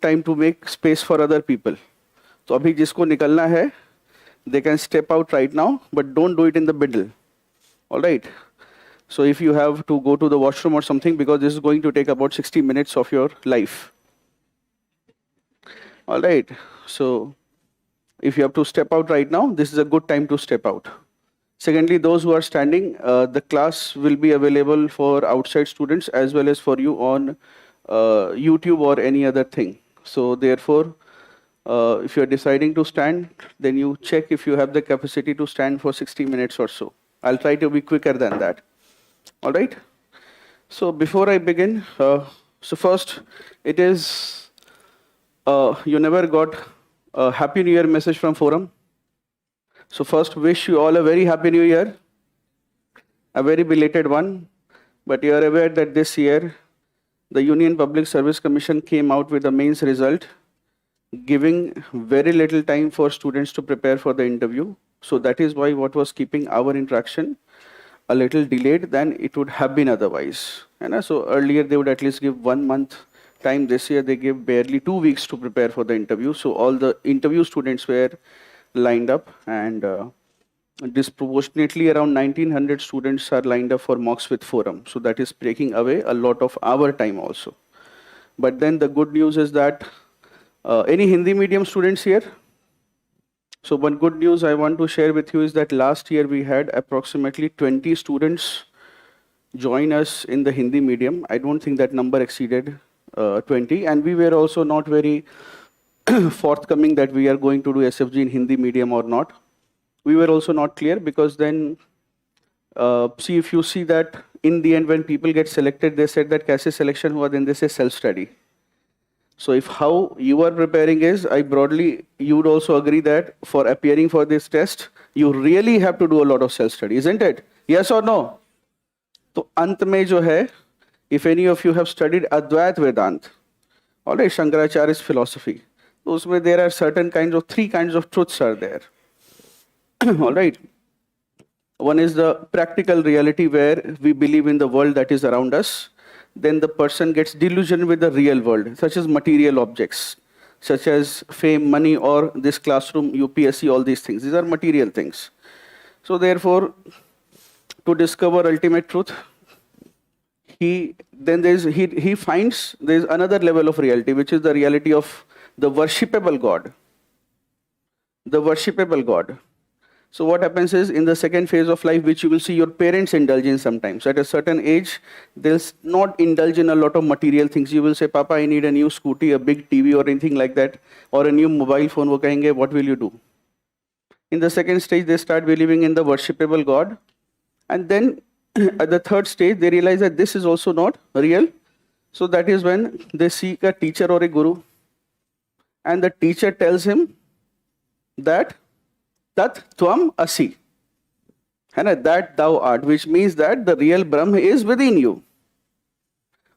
time to make space for other people. So abhi jisko nikalna hai, they can step out right now, but don't do it in the middle. All right. So if you have to go to the washroom or something, because this is going to take about 60 minutes of your life. All right. So if you have to step out right now, this is a good time to step out. Secondly, those who are standing, the class will be available for outside students as well as for you on YouTube or any other thing. So therefore, if you're deciding to stand, then you check if you have the capacity to stand for 60 minutes or so. I'll try to be quicker than that. All right. So before I begin, so first, it is, you never got a Happy New Year message from Forum. So first, wish you all a very Happy New Year, a very belated one. But you are aware that this year, the Union Public Service Commission came out with a mains result, giving very little time for students to prepare for the interview. So that is why what was keeping our interaction a little delayed than it would have been otherwise. And so earlier they would at least give 1 month time. This year they give barely 2 weeks to prepare for the interview. So all the interview students were lined up, and disproportionately around 1900 students are lined up for mocks with Forum. So that is taking away a lot of our time also. But then the good news is that any Hindi medium students here? So one good news I want to share with you is that last year we had approximately 20 students join us in the Hindi medium. I don't think that number exceeded 20, and we were also not very forthcoming that we are going to do SFG in Hindi medium or not. We were also not clear, because then, see, if you see that in the end when people get selected, they said that kaise selection hua, then they say self-study. So if how you are preparing is, I broadly, you would also agree that for appearing for this test, you really have to do a lot of self-study, isn't it? Yes or no? So ant mein jo hai, if any of you have studied Advait Vedant, all right, Shankaracharya's philosophy, usme there are certain kinds of, 3 kinds of truths are there. All right. One is the practical reality where we believe in the world that is around us. Then the person gets delusioned with the real world, such as material objects, such as fame, money, or this classroom, UPSC, all these things. These are material things. So therefore, to discover ultimate truth, he finds there's another level of reality, which is the reality of the worshipable God. The worshipable God. So what happens is, in the second phase of life, which you will see your parents indulge in sometimes, at a certain age, they'll not indulge in a lot of material things. You will say, Papa, I need a new scooty, a big TV or anything like that, or a new mobile phone. Wo kahenge, what will you do? In the second stage, they start believing in the worshipable God. And then at the third stage, they realize that this is also not real. So that is when they seek a teacher or a guru. And the teacher tells him that Tat Tvam Asi, that thou art, which means that the real Brahma is within you.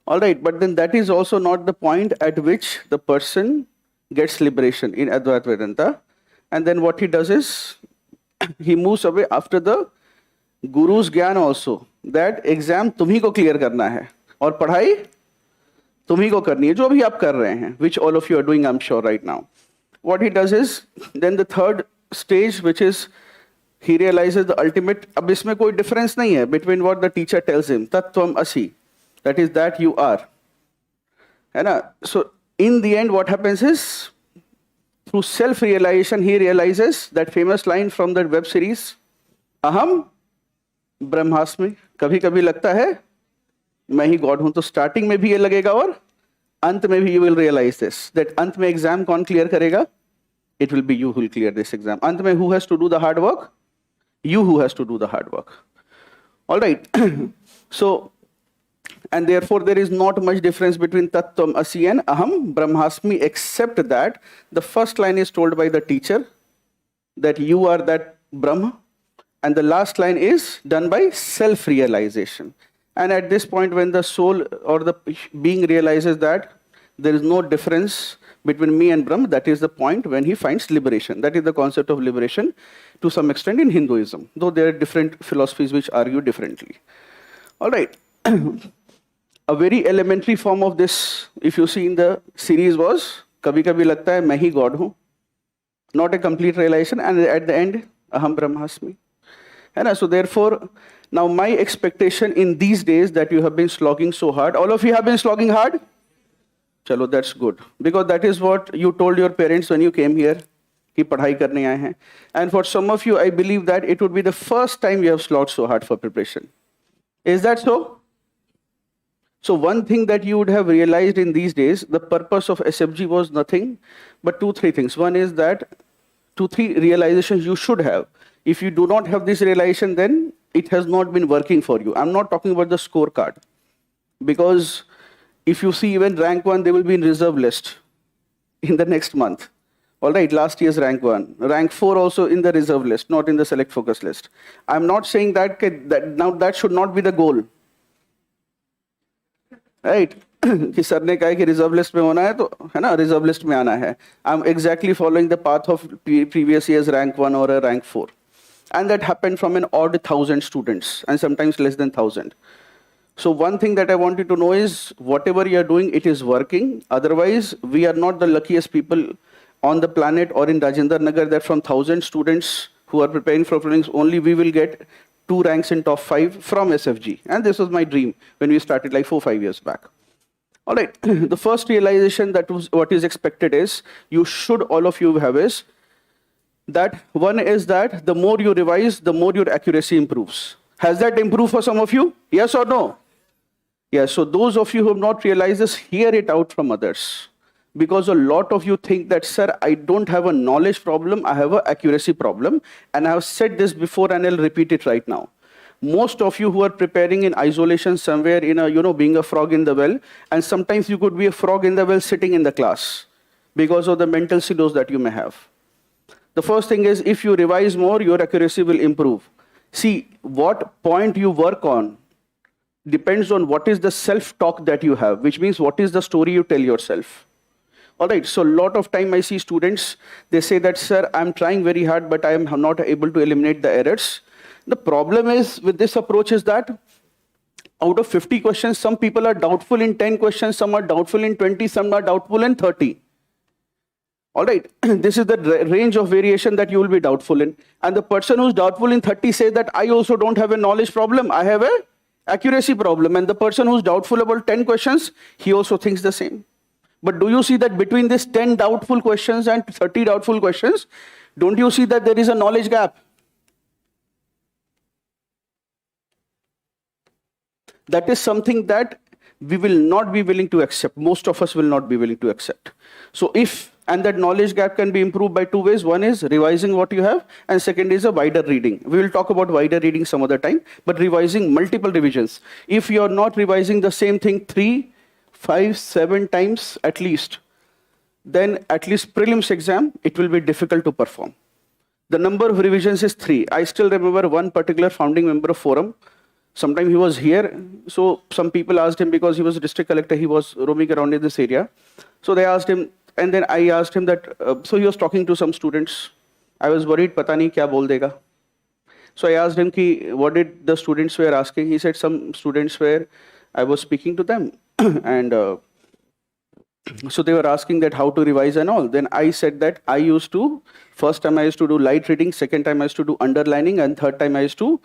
All right, but then that is also not the point at which the person gets liberation in Advaita Vedanta. And then what he does is, he moves away after the Guru's Gyan also, that exam tumhi ko clear karna hai, aur padhai tumhi ko karni hai, jo abhi aap kar rahe hain, which all of you are doing, I'm sure, right now. What he does is, then the third stage, which is, he realizes the ultimate, ab isme koi difference nahi hai between what the teacher tells him, Tattvam Asi, that is that you are. So in the end, what happens is, through self-realization, he realizes that famous line from that web series, Aham Brahmasmi, kabhi kabhi lagta hai, मैं ही God हूं. तो starting में भी ये लगेगा और अंत में भी you will realise this, that अंत में एग्जाम कौन क्लियर करेगा? It will be you who will clear this exam. अंत में who has to do the hard work? You who has to do the hard work. All right. So, and therefore there is not much difference between Tattvam Asi and Aham Brahmasmi, except that the first line is told by the teacher, that you are that Brahma, and the last line is done by self-realization. And at this point, when the soul or the being realizes that there is no difference between me and Brahma, that is the point when he finds liberation. That is the concept of liberation to some extent in Hinduism, though there are different philosophies which argue differently. All right. A very elementary form of this, if you see in the series, was कभी कभी लगता है मैं ही God हूं, not a complete realization, and at the end aham brahmasmi, है ना? So therefore now my expectation in these days that you have been slogging so hard, all of you have been slogging hard, chalo that's good, because that is what you told your parents when you came here कि पढ़ाई करने आए हैं, and for some of you I believe that it would be the first time you have slogged so hard for preparation. Is that so? So one thing that you would have realized in these days, the purpose of SFG was nothing but 2-3 things. One is that 2-3 realizations you should have. If you do not have this realization, then it has not been working for you. I'm not talking about the scorecard, because if you see even rank 1, they will be in reserve list in the next month. All right, last year's rank 1. Rank 4 also in the reserve list, not in the select focus list. I'm not saying that now that should not be the goal. Right? कि sir ने कहा कि reserve list में होना है तो है ना, रिजर्व लिस्ट में आना है. I am exactly following the path of previous years rank 1 और rank 4, and that happened from an odd 1,000 students and sometimes less than 1,000. So one thing that I want you to know is whatever you are doing, it is working. Otherwise we are not the luckiest people on the planet or in Rajendra Nagar that from 1,000 students who are preparing for prelims only we will get 2 ranks in top 5 from SFG. And this was my dream when we started like 4-5 years back. All right, the first realization that was what is expected is, you should all of you have is, that one is that the more you revise, the more your accuracy improves. Has that improved for some of you? Yes or no? Yes, so those of you who have not realized this, hear it out from others. Because a lot of you think that, sir, I don't have a knowledge problem, I have an accuracy problem. And I have said this before and I'll repeat it right now. Most of you who are preparing in isolation somewhere in a, being a frog in the well, and sometimes you could be a frog in the well sitting in the class because of the mental silos that you may have. The first thing is, if you revise more, your accuracy will improve. See, what point you work on depends on what is the self-talk that you have, which means what is the story you tell yourself. All right, so a lot of time I see students, they say that, sir, I'm trying very hard, but I am not able to eliminate the errors. The problem is with this approach is that out of 50 questions, some people are doubtful in 10 questions, some are doubtful in 20, some are doubtful in 30. All right, this is the range of variation that you will be doubtful in. And the person who's doubtful in 30 says that I also don't have a knowledge problem, I have a accuracy problem. And the person who's doubtful about 10 questions, he also thinks the same. But do you see that between these 10 doubtful questions and 30 doubtful questions, don't you see that there is a knowledge gap? That is something that we will not be willing to accept. Most of us will not be willing to accept. So and that knowledge gap can be improved by 2 ways. One is revising what you have, and second is a wider reading. We will talk about wider reading some other time, but revising multiple revisions. If you are not revising the same thing 3, 5, 7 times at least, then at least prelims exam, it will be difficult to perform. The number of revisions is 3. I still remember one particular founding member of Forum. Sometime he was here, so some people asked him, because he was a district collector, he was roaming around in this area. So they asked him, and then I asked him that, so he was talking to some students. I was worried, pata nahi kya bol dega. So I asked him, what did the students were asking? He said some students were, I was speaking to them, and so they were asking that how to revise and all. Then I said that I used to, first time I used to do light reading, second time I used to do underlining, and third time I used to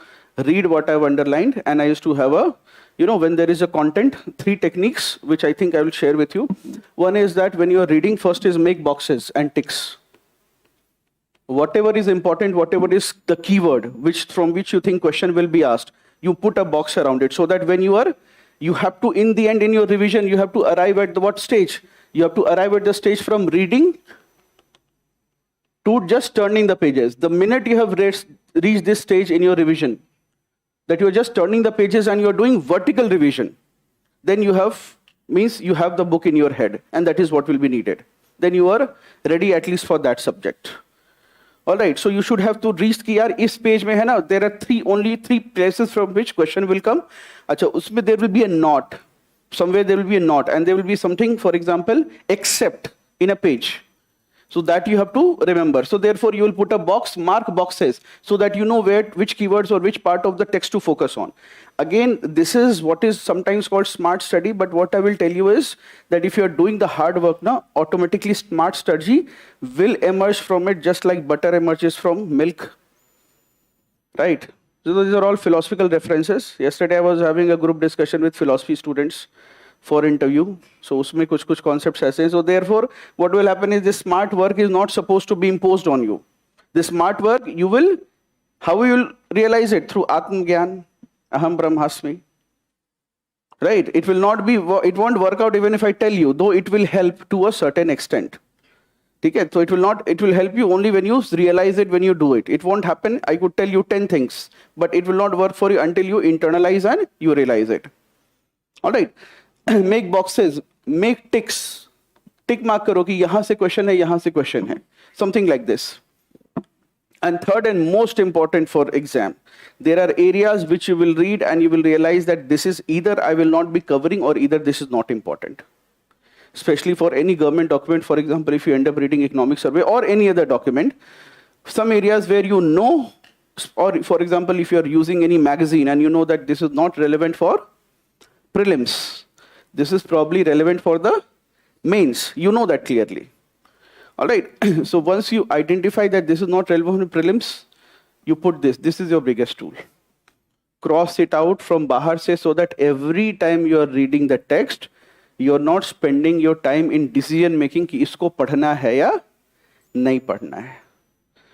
read what I've underlined, and I used to have a, when there is a content, 3 techniques, which I think I will share with you. One is that when you are reading, first is make boxes and ticks. Whatever is important, whatever is the keyword, from which you think question will be asked, you put a box around it, so that when you have to, in the end, in your revision, you have to arrive at what stage? You have to arrive at the stage from reading to just turning the pages. The minute you have reached this stage in your revision, that you are just turning the pages and you are doing vertical revision, then you have the book in your head, and that is what will be needed. Then you are ready at least for that subject. All right, so you should have to reach कि यार इस page में है ना, there are only three places from which question will come. अच्छा, उसमें there will be a not. Somewhere there will be a not, and there will be something, for example, except in a page. So that you have to remember. So therefore you will put a box, mark boxes, so that you know which keywords or which part of the text to focus on. Again, this is what is sometimes called smart study, but what I will tell you is that if you are doing the hard work now, automatically smart study will emerge from it, just like butter emerges from milk, right? So these are all philosophical references. Yesterday I was having a group discussion with philosophy students for interview. So usme kuch concepts aise hain. So therefore, what will happen is this smart work is not supposed to be imposed on you. This smart work, how you will realize it? Through Atmagyan, Aham Brahmasmi. Right? It won't work out even if I tell you, though it will help to a certain extent. Okay? So it will help you only when you realize it, when you do it. It won't happen. I could tell you 10 things, but it will not work for you until you internalize and you realize it. All right. Make boxes, make ticks. Tick mark karo ki yahan se question hai, yahan se question hai. Something like this. And third and most important for exam, there are areas which you will read and you will realize that this is either I will not be covering or either this is not important. Especially for any government document, for example, if you end up reading economic survey or any other document, some areas where you know, or for example, if you are using any magazine and you know that this is not relevant for prelims, this is probably relevant for the mains. You know that clearly. All right. So once you identify that this is not relevant for prelims, you put this. This is your biggest tool. Cross it out from bahar se, so that every time you are reading the text, you are not spending your time in decision making ki isko padhna hai ya nahi padhna hai.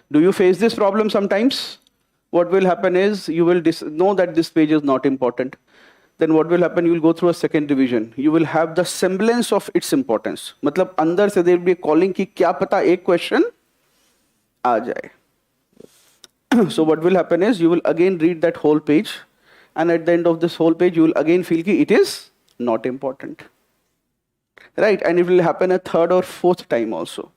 Do you face this problem sometimes? What will happen is you will know that this page is not important. Then what will happen? You will go through a second revision. You will have the semblance of its importance. Matlab andar se there will be a calling ki kya pata ek question aa jaye. So what will happen is you will again read that whole page, and at the end of this whole page you will again feel ki it is not important. Right? And it will happen a third or fourth time also.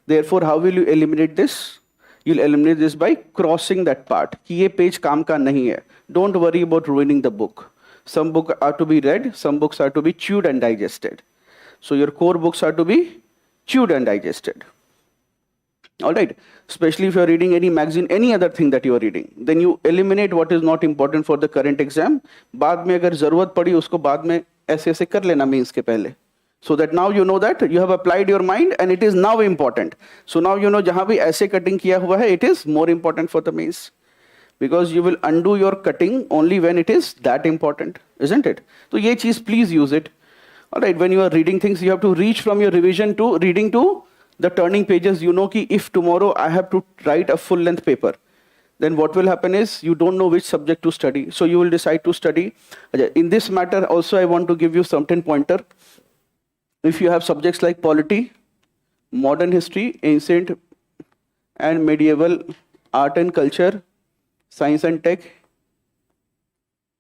Therefore, how will you eliminate this? You'll eliminate this by crossing that part. Ki ye page kaam ka nahi hai. Don't worry about ruining the book. Some books are to be read, some books are to be chewed and digested. So your core books are to be chewed and digested. All right. Especially if you are reading any magazine, any other thing that you are reading, then you eliminate what is not important for the current exam. बाद में अगर जरूरत पड़ी उसको बाद में ऐसे कर लेना means के पहले. So that now you know that you have applied your mind and it is now important. So now you know जहाँ भी ऐसे cutting किया हुआ है, it is more important for the mains. Because you will undo your cutting only when it is that important, isn't it? So ye cheez, please use it. All right, when you are reading things, you have to reach from your revision to reading to the turning pages. You know ki if tomorrow I have to write a full length paper, then what will happen is you don't know which subject to study. So you will decide to study. In this matter also I want to give you certain pointer. If you have subjects like polity, modern history, ancient and medieval art and culture, science and tech,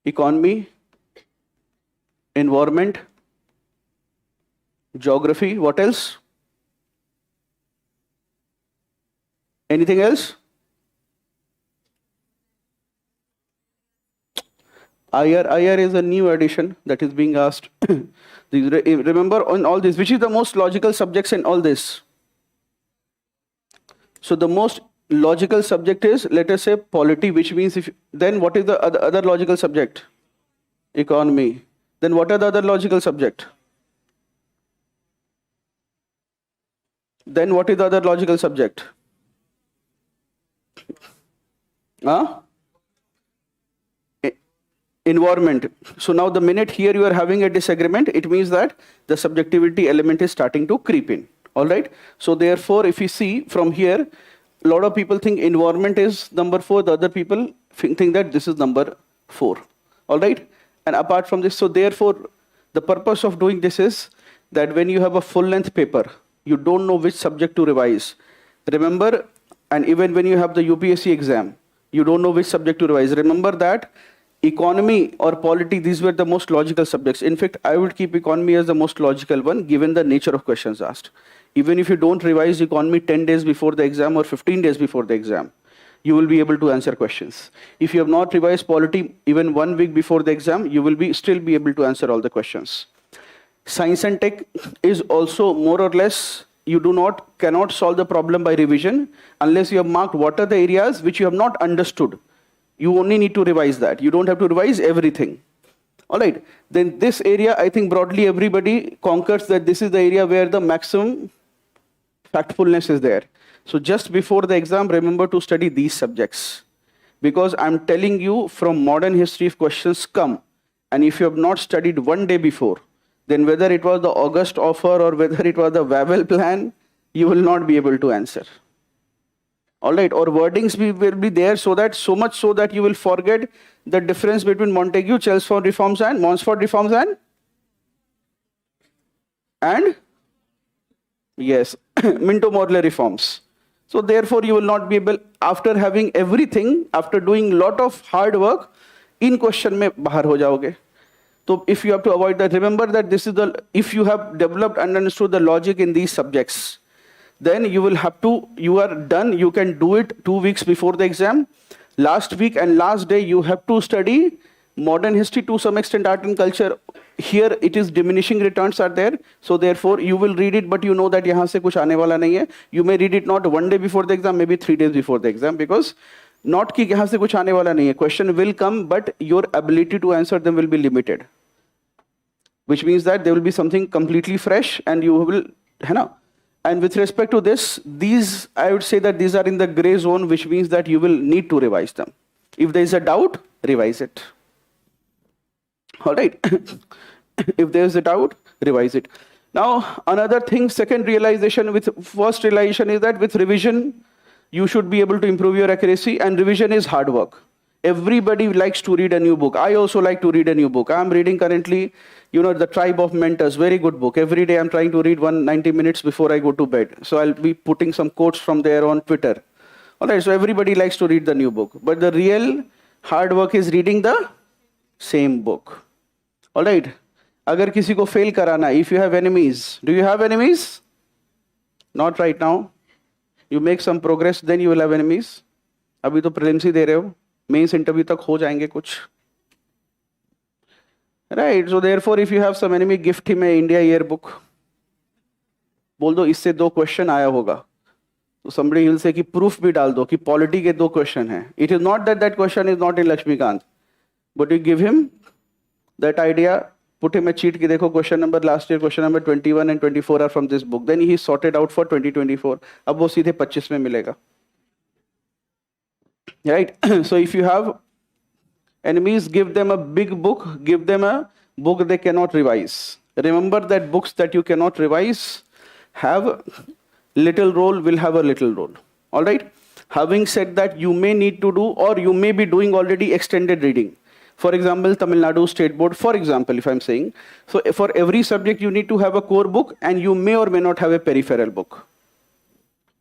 economy, environment, geography, what else? Anything else? IR is a new addition that is being asked. Remember on all this, which is the most logical subjects in all this? So the most logical subject is, let us say, polity, which means then what is the other logical subject? Economy. Then what are the other logical subject? Then what is the other logical subject? Environment. So now the minute here you are having a disagreement, it means that the subjectivity element is starting to creep in. All right. So therefore, if you see from here, a lot of people think environment is number 4. The other people think that this is number 4. All right. And apart from this, so therefore, the purpose of doing this is that when you have a full length paper, you don't know which subject to revise. Remember, and even when you have the UPSC exam, you don't know which subject to revise. Remember that economy or polity, these were the most logical subjects. In fact, I would keep economy as the most logical one, given the nature of questions asked. Even if you don't revise economy 10 days before the exam or 15 days before the exam, you will be able to answer questions. If you have not revised polity even 1 week before the exam, you will still be able to answer all the questions. Science and tech is also more or less you cannot solve the problem by revision unless you have marked what are the areas which you have not understood. You only need to revise that. You don't have to revise everything. All right. Then this area, I think broadly everybody conquers that this is the area where the maximum factfulness is there. So just before the exam, remember to study these subjects. Because I'm telling you, from modern history, if questions come, and if you have not studied one day before, then whether it was the August offer or whether it was the Wavell plan, you will not be able to answer. All right, or wordings will be there so much so that you will forget the difference between Montague, Chelmsford reforms and Monsford reforms and yes, Minto Morley reforms. So therefore, you will not be able, after having everything, after doing lot of hard work, in question mein bahar ho jaoge. So if you have to avoid that, remember that this is if you have developed and understood the logic in these subjects, then you will have to, you are done, you can do it 2 weeks before the exam. Last week and last day, you have to study modern history, to some extent art and culture. Here it is diminishing returns are there. So therefore you will read it, but you know that yahan se kuch aane wala nahi hai. You may read it not 1 day before the exam, maybe 3 days before the exam, because not ki yahan se kuch aane wala nahi hai. Question will come, but your ability to answer them will be limited. Which means that there will be something completely fresh and you will, hai na? And with respect to this, these, I would say that these are in the gray zone, which means that you will need to revise them. If there is a doubt, revise it. All right. If there is a doubt, revise it. Now, another thing, second realization with first realization is that with revision, you should be able to improve your accuracy, and revision is hard work. Everybody likes to read a new book. I also like to read a new book. I'm reading currently, The Tribe of Mentors, very good book. Every day I'm trying to read 90 minutes before I go to bed. So I'll be putting some quotes from there on Twitter. All right, so everybody likes to read the new book. But the real hard work is reading the same book. All right. Agar kisi ko fail karana, if you have enemies, do you have enemies? Not right now. You make some progress, then you will have enemies. Abhi to prelims hi de rahe ho. Mains interview tak ho jayenge kuch. Right. So therefore, if you have some enemy, gift him a India yearbook. बोल दो इससे 2 question आया होगा. So somebody will say कि proof भी डाल दो कि polity के 2 question हैं. It is not that question is not in Lakshmikant, but you give him that idea, put him a cheat ki dekho question number last year, question number 21 and 24 are from this book. Then he sorted out for 2024. अब वो सीधे 25 में मिलेगा. Right? So if you have enemies, give them a big book, give them a book they cannot revise. Remember that books that you cannot revise have little role, will have a little role. All right? Having said that, you may need to do, or you may be doing already extended reading. For example, Tamil Nadu State Board, for example, if I'm saying, so for every subject you need to have a core book, and you may or may not have a peripheral book.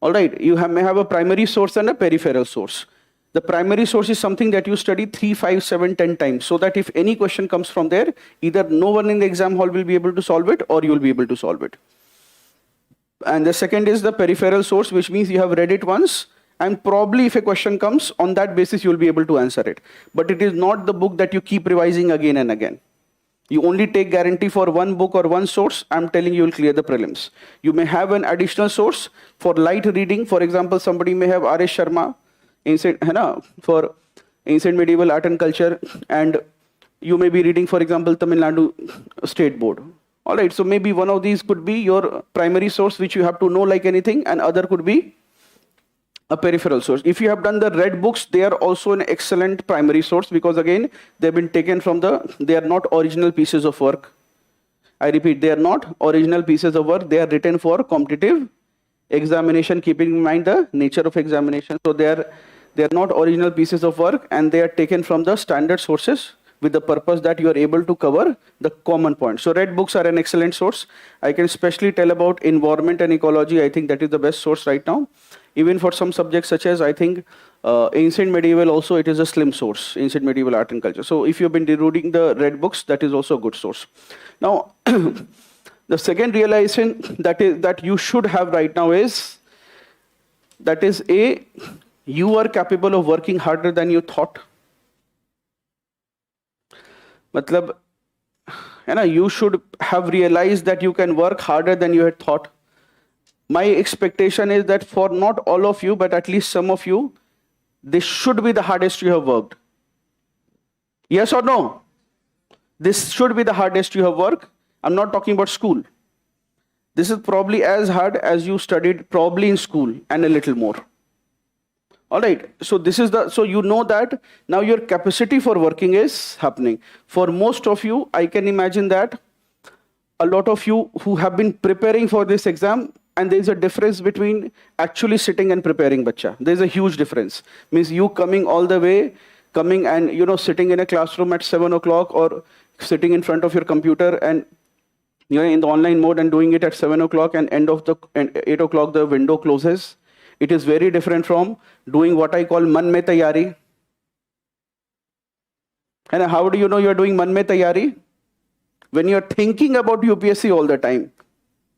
All right, you may have a primary source and a peripheral source. The primary source is something that you study 3, 5, 7, 10 times, so that if any question comes from there, either no one in the exam hall will be able to solve it, or you will be able to solve it. And the second is the peripheral source, which means you have read it once, and probably if a question comes, on that basis you will be able to answer it. But it is not the book that you keep revising again and again. You only take guarantee for one book or one source. I'm telling you will clear the prelims. You may have an additional source for light reading. For examal, somebody may have R.S. Sharma for ancient medieval art and culture, and you may be reading, for example, Tamil Nadu State Board. All right, so maybe one of these could be your primary source, which you have to know like anything, and other could be a peripheral source. If you have done the red books, they are also an excellent primary source, because again, they've been taken from they are not original pieces of work. I repeat, they are not original pieces of work. They are written for competitive examination, keeping in mind the nature of examination. So they are not original pieces of work, and they are taken from the standard sources with the purpose that you are able to cover the common points. So red books are an excellent source. I can especially tell about environment and ecology. I think that is the best source right now. Even for some subjects such as, I think, ancient medieval also, it is a slim source, ancient medieval art and culture. So if you've been reading the red books, that is also a good source. Now, the second realization that you should have right now is, that is you are capable of working harder than you thought. Matlab, you should have realized that you can work harder than you had thought. My expectation is that for not all of you, but at least some of you, this should be the hardest you have worked. Yes or no? This should be the hardest you have worked. I'm not talking about school. This is probably as hard as you studied probably in school and a little more. All right, so this is so you know that now your capacity for working is happening. For most of you, I can imagine that a lot of you who have been preparing for this exam, and there's a difference between actually sitting and preparing, bacha. There's a huge difference. Means you coming all the way, coming and sitting in a classroom at 7 o'clock or sitting in front of your computer and in the online mode and doing it at 7 o'clock and 8 o'clock the window closes. It is very different from doing what I call man mein taiyari. And how do you know you're doing man mein taiyari? When you're thinking about UPSC all the time.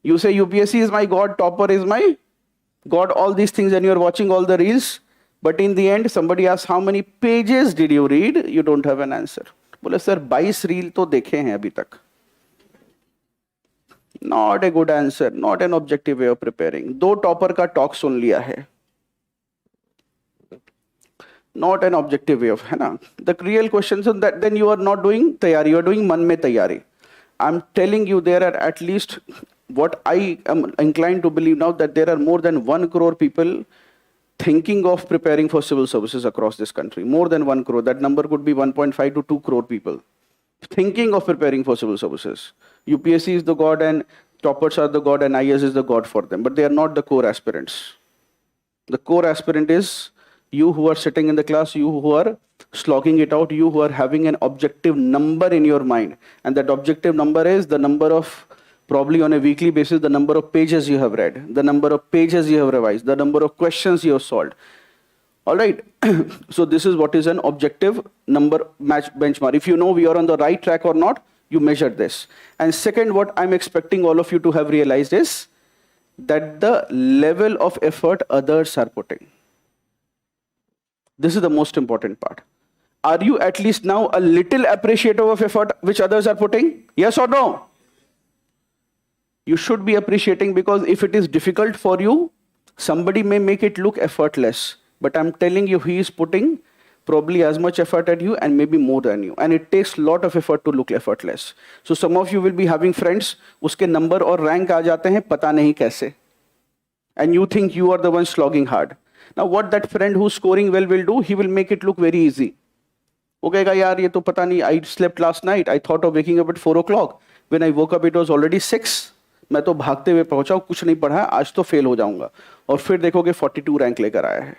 You say UPSC is my God, topper is my God, all these things, and you're watching all the reels. But in the end, somebody asks, how many pages did you read? You don't have an answer. Bole, sir, 22 reel to dekhe hain abhi tak. Not a good answer, not an objective way of preparing. 2 topper ka talk sun liya hai. Not an objective way of, hai na? The real question is that then you are not doing tayari, you are doing man mein tayari. I'm telling you there are at least, what I am inclined to believe now, that there are more than 1 crore people thinking of preparing for civil services across this country. More than 1 crore. That number could be 1.5 to 2 crore people thinking of preparing for civil services. UPSC is the God and toppers are the God and IS is the God for them. But they are not the core aspirants. The core aspirant is you who are sitting in the class, you who are slogging it out, you who are having an objective number in your mind. And that objective number is the number of, probably on a weekly basis, the number of pages you have read, the number of pages you have revised, the number of questions you have solved. All right. So this is what is an objective number match benchmark. If you know we are on the right track or not, you measure this. And second, what I'm expecting all of you to have realized is that the level of effort others are putting. This is the most important part. Are you at least now a little appreciative of effort which others are putting? Yes or no? You should be appreciating, because if it is difficult for you, somebody may make it look effortless. But I'm telling you, he is putting probably as much effort at you and maybe more than you. And it takes a lot of effort to look effortless. So some of you will be having friends, uske number or rank aa jate hain, pata nahi kaise. And you think you are the one slogging hard. Now what that friend who's scoring well will do, he will make it look very easy. Okay, yaar, ye to pata nahi, I slept last night. I thought of waking up at 4 o'clock. When I woke up, it was already 6. मैं तो भागते हुए पहुंचा हूं, कुछ नहीं पढ़ा, आज तो फेल हो जाऊंगा. और फिर देखोगे 42 रैंक लेकर आया है.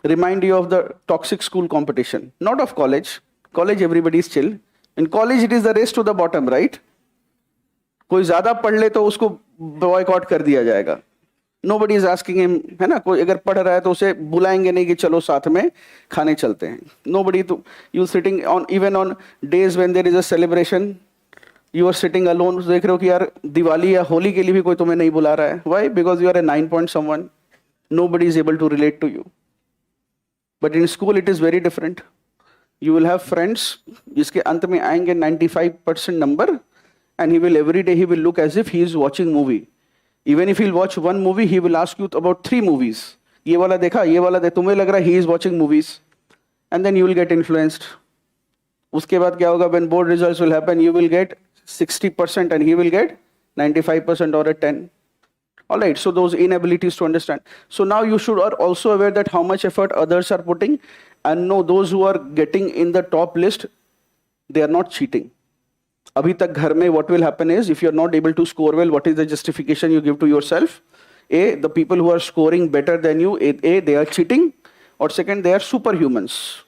Remind you of the toxic school competition, not of college. College everybody is chill. In college it is the race to the bottom, right? कोई ज्यादा पढ़ ले तो उसको बॉयकॉट कर दिया जाएगा. Nobody is asking him, है ना? कोई अगर पढ़ रहा है तो उसे बुलाएंगे नहीं कि चलो साथ में खाने चलते हैं. Nobody to you sitting on, even on days when there is a celebration, you are sitting alone. देख रहे हो कि यार दिवाली या होली के लिए भी कोई तुम्हें नहीं बुला रहा है. Why? Because you are a 9 point someone. Nobody is able to relate to you. But in school it is very different. You will have friends जिसके अंत में आएंगे 95% number, and he will every day he will look as if he is watching movie. Even if he'll watch one movie, he will ask you about 3 movies. ये वाला देखा, ये वाला देखा. तुम्हें लग रहा है he is watching movies, and then you will get influenced. उसके बाद क्या होगा? When board results will happen, you will get 60% and he will get 95% or a 10. All right, so those inabilities to understand. So now you should are also aware that how much effort others are putting, and know those who are getting in the top list, they are not cheating. Abhi tak ghar mein what will happen is, if you are not able to score well, what is the justification you give to yourself? A, the people who are scoring better than you, A, they are cheating, or second, they are superhumans.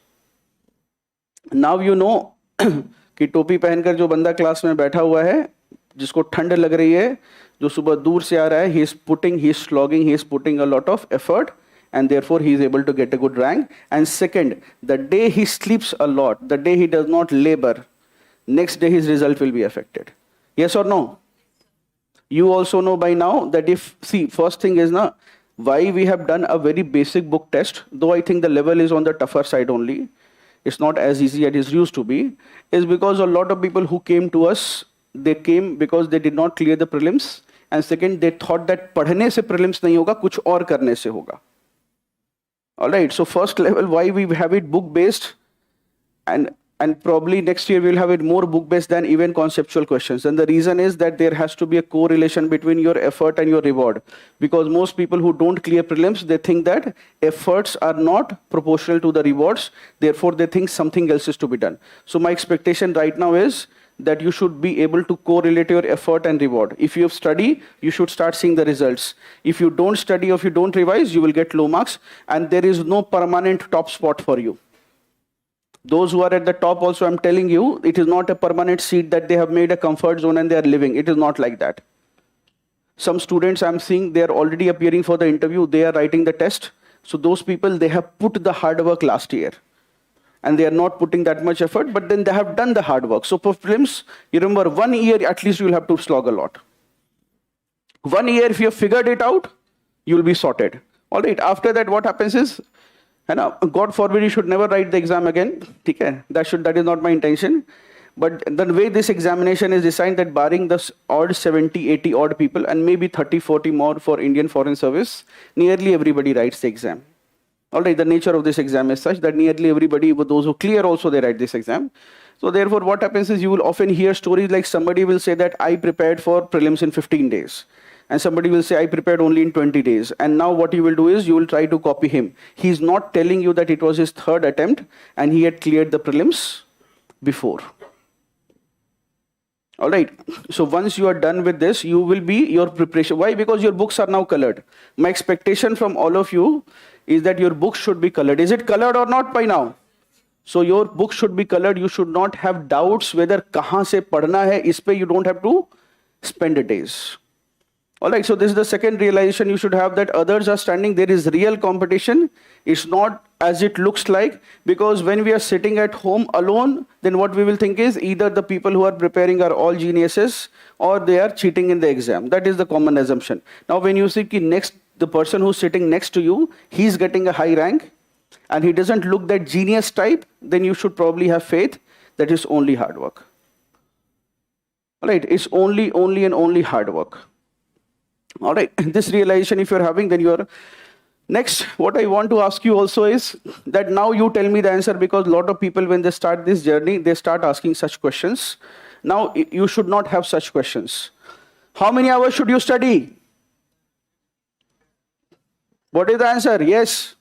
Now you know कि टोपी पहनकर जो बंदा class में बैठा हुआ है, जिसको ठंड लग रही है, जो सुबह दूर से आ रहा है, he is putting, he is slogging, he is putting a lot of effort, and therefore he is able to get a good rank. And second, the day he sleeps a lot, the day he does not labor, next day his result will be affected. Yes or no? You also know by now that if, see, first thing is na, why we have done a very basic book test, though I think the level is on the tougher side only, it's not as easy as it used to be, is because a lot of people who came to us, they came because they did not clear the prelims, and second, they thought that पढ़ने से prelims नहीं होगा, कुछ और करने से होगा. All right, so first level, why we have it book based, and probably next year we'll have it more book based than even conceptual questions. And the reason is that there has to be a correlation between your effort and your reward, because most people who don't clear prelims, they think that efforts are not proportional to the rewards, therefore they think something else is to be done. So my expectation right now is that you should be able to correlate your effort and reward. If you have studied, you should start seeing the results. If you don't study or if you don't revise, you will get low marks, and there is no permanent top spot for you. Those who are at the top also, I'm telling you, it is not a permanent seat that they have made a comfort zone and they are living. It is not like that. Some students I'm seeing, they are already appearing for the interview, they are writing the test. So those people, they have put the hard work last year. And they are not putting that much effort, but then they have done the hard work. So for prelims, you remember 1 year at least you will have to slog a lot. 1 year, if you have figured it out, you will be sorted. All right, after that, what happens is, God forbid you should never write the exam again. Okay? That is not my intention. But the way this examination is designed, that barring the odd 70, 80 odd people, and maybe 30, 40 more for Indian Foreign Service, nearly everybody writes the exam. All right, the nature of this exam is such that nearly everybody, those who clear also, they write this exam. So therefore, what happens is you will often hear stories like somebody will say that I prepared for prelims in 15 days. And somebody will say, I prepared only in 20 days. And now what you will do is you will try to copy him. He's not telling you that it was his third attempt and he had cleared the prelims before. All right. So once you are done with this, you will be your preparation. Why? Because your books are now colored. My expectation from all of you is that your books should be colored. Is it colored or not by now? So your book should be colored. You should not have doubts whether kahan se padhna hai. Is pe you don't have to spend days. All right, so this is the second realization you should have, that others are standing. There is real competition. It's not as it looks like, because when we are sitting at home alone, then what we will think is either the people who are preparing are all geniuses or they are cheating in the exam. That is the common assumption. Now, when you see the person who's sitting next to you, he's getting a high rank and he doesn't look that genius type, then you should probably have faith that it's only hard work. All right, it's only and only hard work. All right, this realization if you're having, then you're... Next, what I want to ask you also is that now you tell me the answer, because a lot of people, when they start this journey, they start asking such questions. Now, you should not have such questions. How many hours should you study? What is the answer? Yes.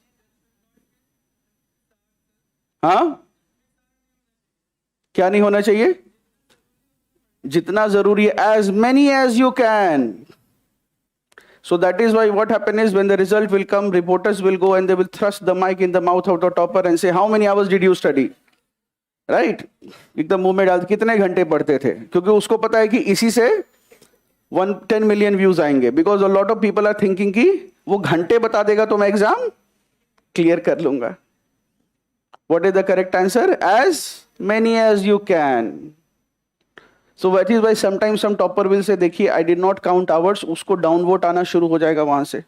हाँ? क्या नहीं होना चाहिए? जितना जरूरी है, as many as you can. So that is why what happens is when the result will come, reporters will go and they will thrust the mic in the mouth of the topper and say, how many hours did you study? Right? एकदम मुंह में डाल कितने घंटे पढ़ते थे, क्योंकि उसको पता है कि इसी से 110 million views आएंगे. Because a lot of people are thinking कि वो घंटे बता देगा तो मैं एग्जाम क्लियर कर लूंगा. What is the correct answer? As many as you can. So that is why sometimes some topper will say, देखिए, I did not count hours. उसको downvote आना शुरू हो जाएगा वहां से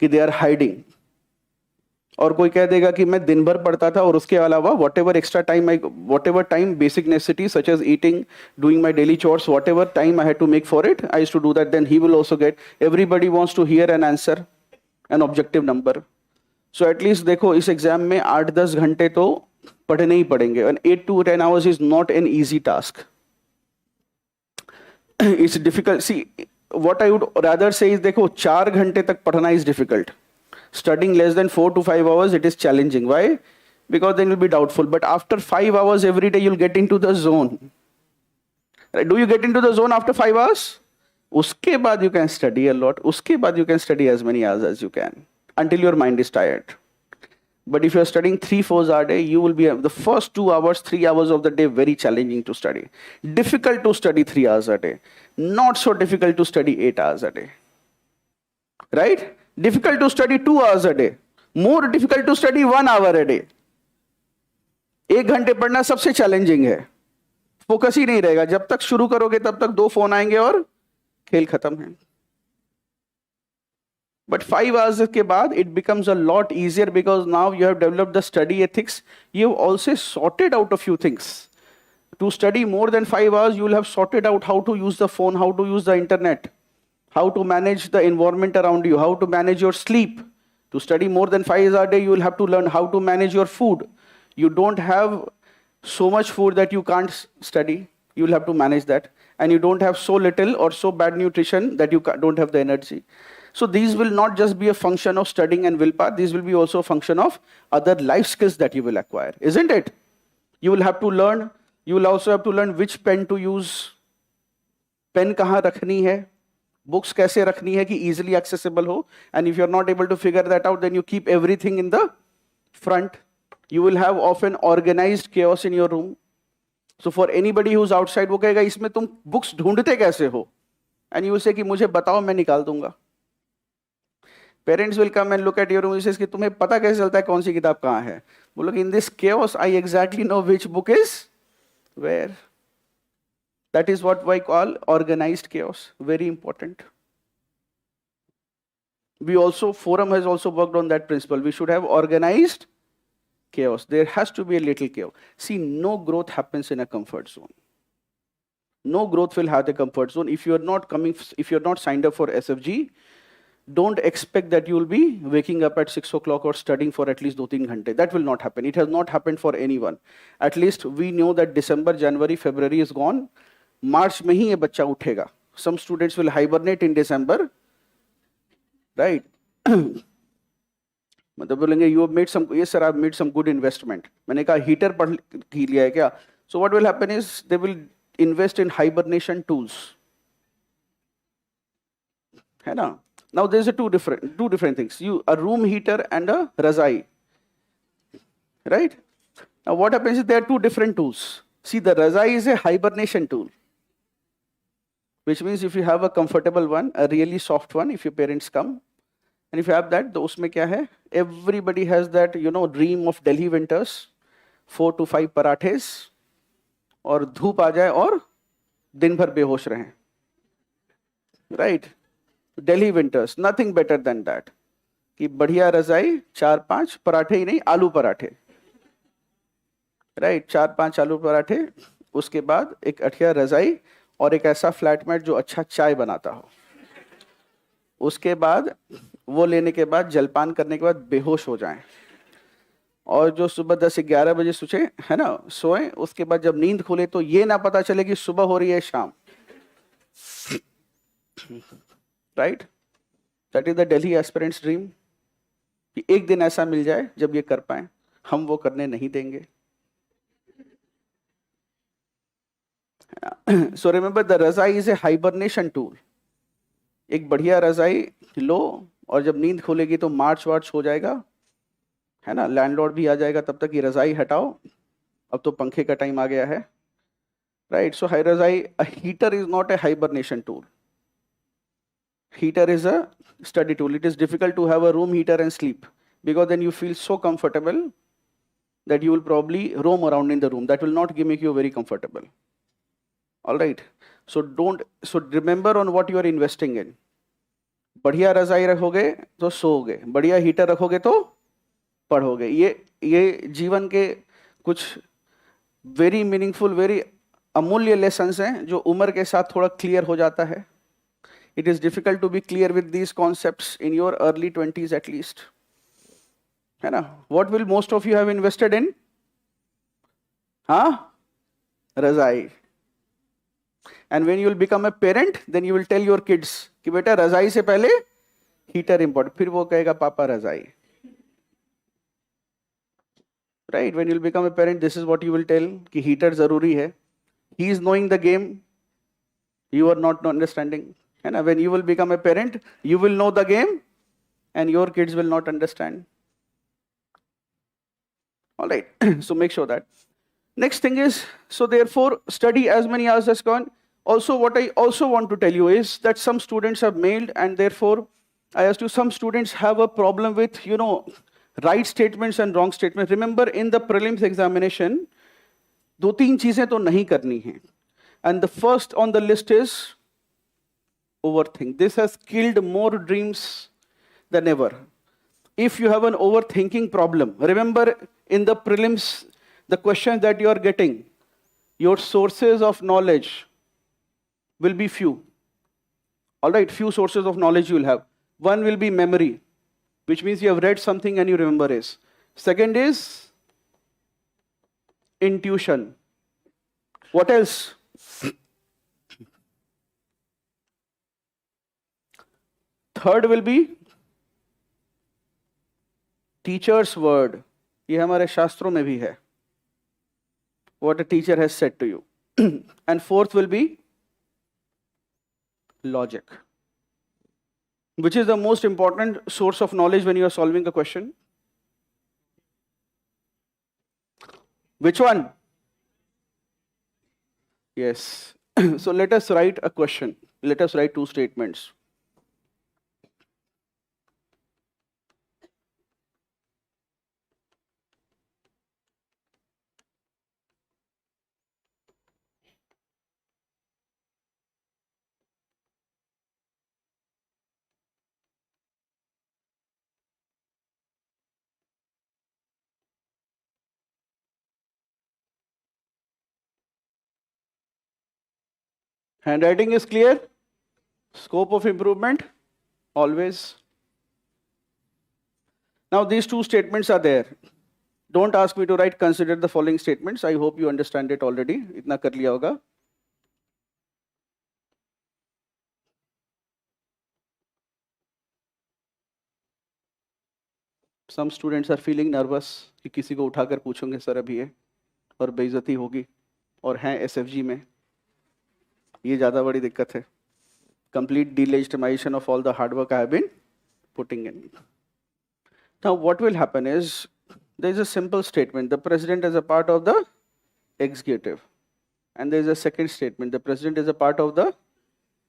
कि they are hiding. और कोई कह देगा कि मैं दिन भर पढ़ता था और उसके अलावा whatever extra time, whatever time basic necessities such as eating, doing my daily chores, whatever time I had to make for it, I used to do that. Then he will also get. Everybody wants to hear an answer, an objective number. So at least देखो इस exam में 8-10 घंटे तो पढ़ने ही पड़ेंगे. And 8 to 10 hours is not an easy task. It's difficult. See, what I would rather say is, देखो 4 घंटे तक पढ़ना is difficult. Studying less than 4 to 5 hours, it is challenging. Why? Because then you'll be doubtful. But after 5 hours every day, you'll get into the zone. Right? Do you get into the zone after 5 hours? उसके बाद you can study a lot. उसके बाद you can study as many hours as you can until your mind is tired. But if you are studying 3-4 hours a day, you will be the first 2 hours, 3 hours of the day very challenging to study. Difficult to study 3 hours a day. Not so difficult to study 8 hours a day. Right? Difficult to study 2 hours a day. More difficult to study 1 hour a day. 1 घंटे पढ़ना सबसे challenging है. Focus ही नहीं रहेगा. जब तक शुरू करोगे तब तक 2 फोन आएंगे और खेल खत्म है. But 5 hours के बाद it becomes a lot easier, because now you have developed the study ethics. You have also sorted out a few things. To study more than 5 hours, you will have sorted out how to use the phone, how to use the internet, how to manage the environment around you, how to manage your sleep. To study more than 5 hours a day, you will have to learn how to manage your food. You don't have so much food that you can't study. You will have to manage that. And you don't have so little or so bad nutrition that you don't have the energy. So these will not just be a function of studying and willpower. These will be also a function of other life skills that you will acquire, isn't it? You will have to learn. You will also have to learn which pen to use. Pen kahan rakhni hai. Books kaise rakhni hai ki easily accessible ho. And if you're not able to figure that out, then you keep everything in the front. You will have often organized chaos in your room. So for anybody who's outside, वो कहेगा इसमें तुम books ढूंढते कैसे हो? And you will say कि मुझे बताओ मैं निकाल दूंगा. Parents will come and look at your room and says कि तुम्हें पता कैसे चलता है कौन सी किताब कहाँ है? बोलोगे in this chaos I exactly know which book is where. That is what I call organized chaos. Very important. We also, Forum has also worked on that principle. We should have organized chaos. There has to be a little chaos. See, no growth happens in a comfort zone. No growth will have a comfort zone. If you're not signed up for SFG, don't expect that you will be waking up at 6 o'clock or studying for at least 2-3 ghante. That will not happen. It has not happened for anyone. At least we know that December, January, February is gone. March में ही ये बच्चा उठेगा. Some students will hibernate in December, right? मतलब बोलेंगे you have made some, yes sir, I have made some good investment. मैंने कहा heater पढ़ लिया है क्या? So what will happen is they will invest in hibernation tools. है ना? Now there's two different things. A room heater and a �RZAI, right? Now what happens is there are two different tools. See, the �RZAI is a hibernation tool, which means if you have a comfortable one, a really soft one, if your parents come, and if you have that, तो उसमें क्या है? Everybody has that, dream of Delhi winters, 4 to 5 पराठेस, और धूप आ जाए और दिन भर बेहोश रहें, right? Delhi winters, nothing better than that. कि बढ़िया �RZAI, 4-5 पराठे ही नहीं, आलू पराठे, right? 4-5 आलू पराठे, उसके बाद एक अठिया �RZAI और एक ऐसा फ्लैटमेट जो अच्छा चाय बनाता हो. उसके बाद वो लेने के बाद जलपान करने के बाद बेहोश हो जाएं, और जो सुबह 10-11 बजे सोचे है ना सोए, उसके बाद जब नींद खुले तो ये ना पता चले कि सुबह हो रही है शाम, right? That is the Delhi aspirants dream कि एक दिन ऐसा मिल जाए जब ये कर पाए. हम वो करने नहीं देंगे. So remember, the �RZAI is a hibernation tool. एक बढ़िया �RZAI लो, और जब नींद खुलेगी तो मार्च वार्च हो जाएगा, है ना? लैंडलॉर्ड भी आ जाएगा, तब तक ये �RZAI हटाओ. अब तो पंखे का टाइम आ गया है, right? So �RZAI, a heater is not a hibernation tool. Heater is a study tool. It is difficult to have a room heater and sleep, because then you feel so comfortable that you will probably roam around in the room. That will not make you very comfortable. All right. So remember on what you are investing in. बढ़िया �RZAI रखोगे तो सोओगे, बढ़िया heater रखोगे तो पढ़ोगे. ये जीवन के कुछ वेरी मीनिंगफुल, वेरी अमूल्य लेसन्स हैं जो उम्र के साथ थोड़ा क्लियर हो जाता है. It is difficult to be clear with these concepts in your early 20s at least. है ना? What will most of you have invested in? हाँ? �RZAI. And when you will become a parent, then you will tell your kids कि बेटा �RZAI से पहले heater important. फिर वो कहेगा पापा �RZAI. Right? When you will become a parent, this is what you will tell कि heater जरूरी है. He is knowing the game. You are not understanding. है ना? When you will become a parent, you will know the game, and your kids will not understand. All right. So make sure that. Next thing is, so therefore study as many hours as can. Also, what I also want to tell you is that some students have mailed, and therefore I asked you, some students have a problem with, right statements and wrong statements. Remember, in the prelims examination, 2-3 चीजें तो नहीं करनी हैं. And the first on the list is overthink. This has killed more dreams than ever. If you have an overthinking problem, remember in the prelims, the questions that you are getting, your sources of knowledge will be few. All right, few sources of knowledge you will have. One will be memory, which means you have read something and you remember it. Second is intuition. What else? Third will be teacher's word. ये हमारे शास्त्रों में भी है. What a teacher has said to you. And fourth will be logic. Which is the most important source of knowledge when you are solving a question? Which one? Yes. So let us write a question. Let us write two statements. Handwriting is clear? Scope of improvement? Always. Now these two statements are there. Don't ask me to write consider the following statements. I hope you understand it already. इतना कर लिया होगा. Some students are feeling nervous कि किसी को उठाकर पूछोगे sir अभी है और बेइज्जती होगी और हैं SFG में. ये ज़्यादा बड़ी दिक्कत है. Complete delegitimization of all the hard work I have been putting in. Now what will happen is, there is a simple statement, the president is a part of the executive. And there is a second statement, the president is a part of the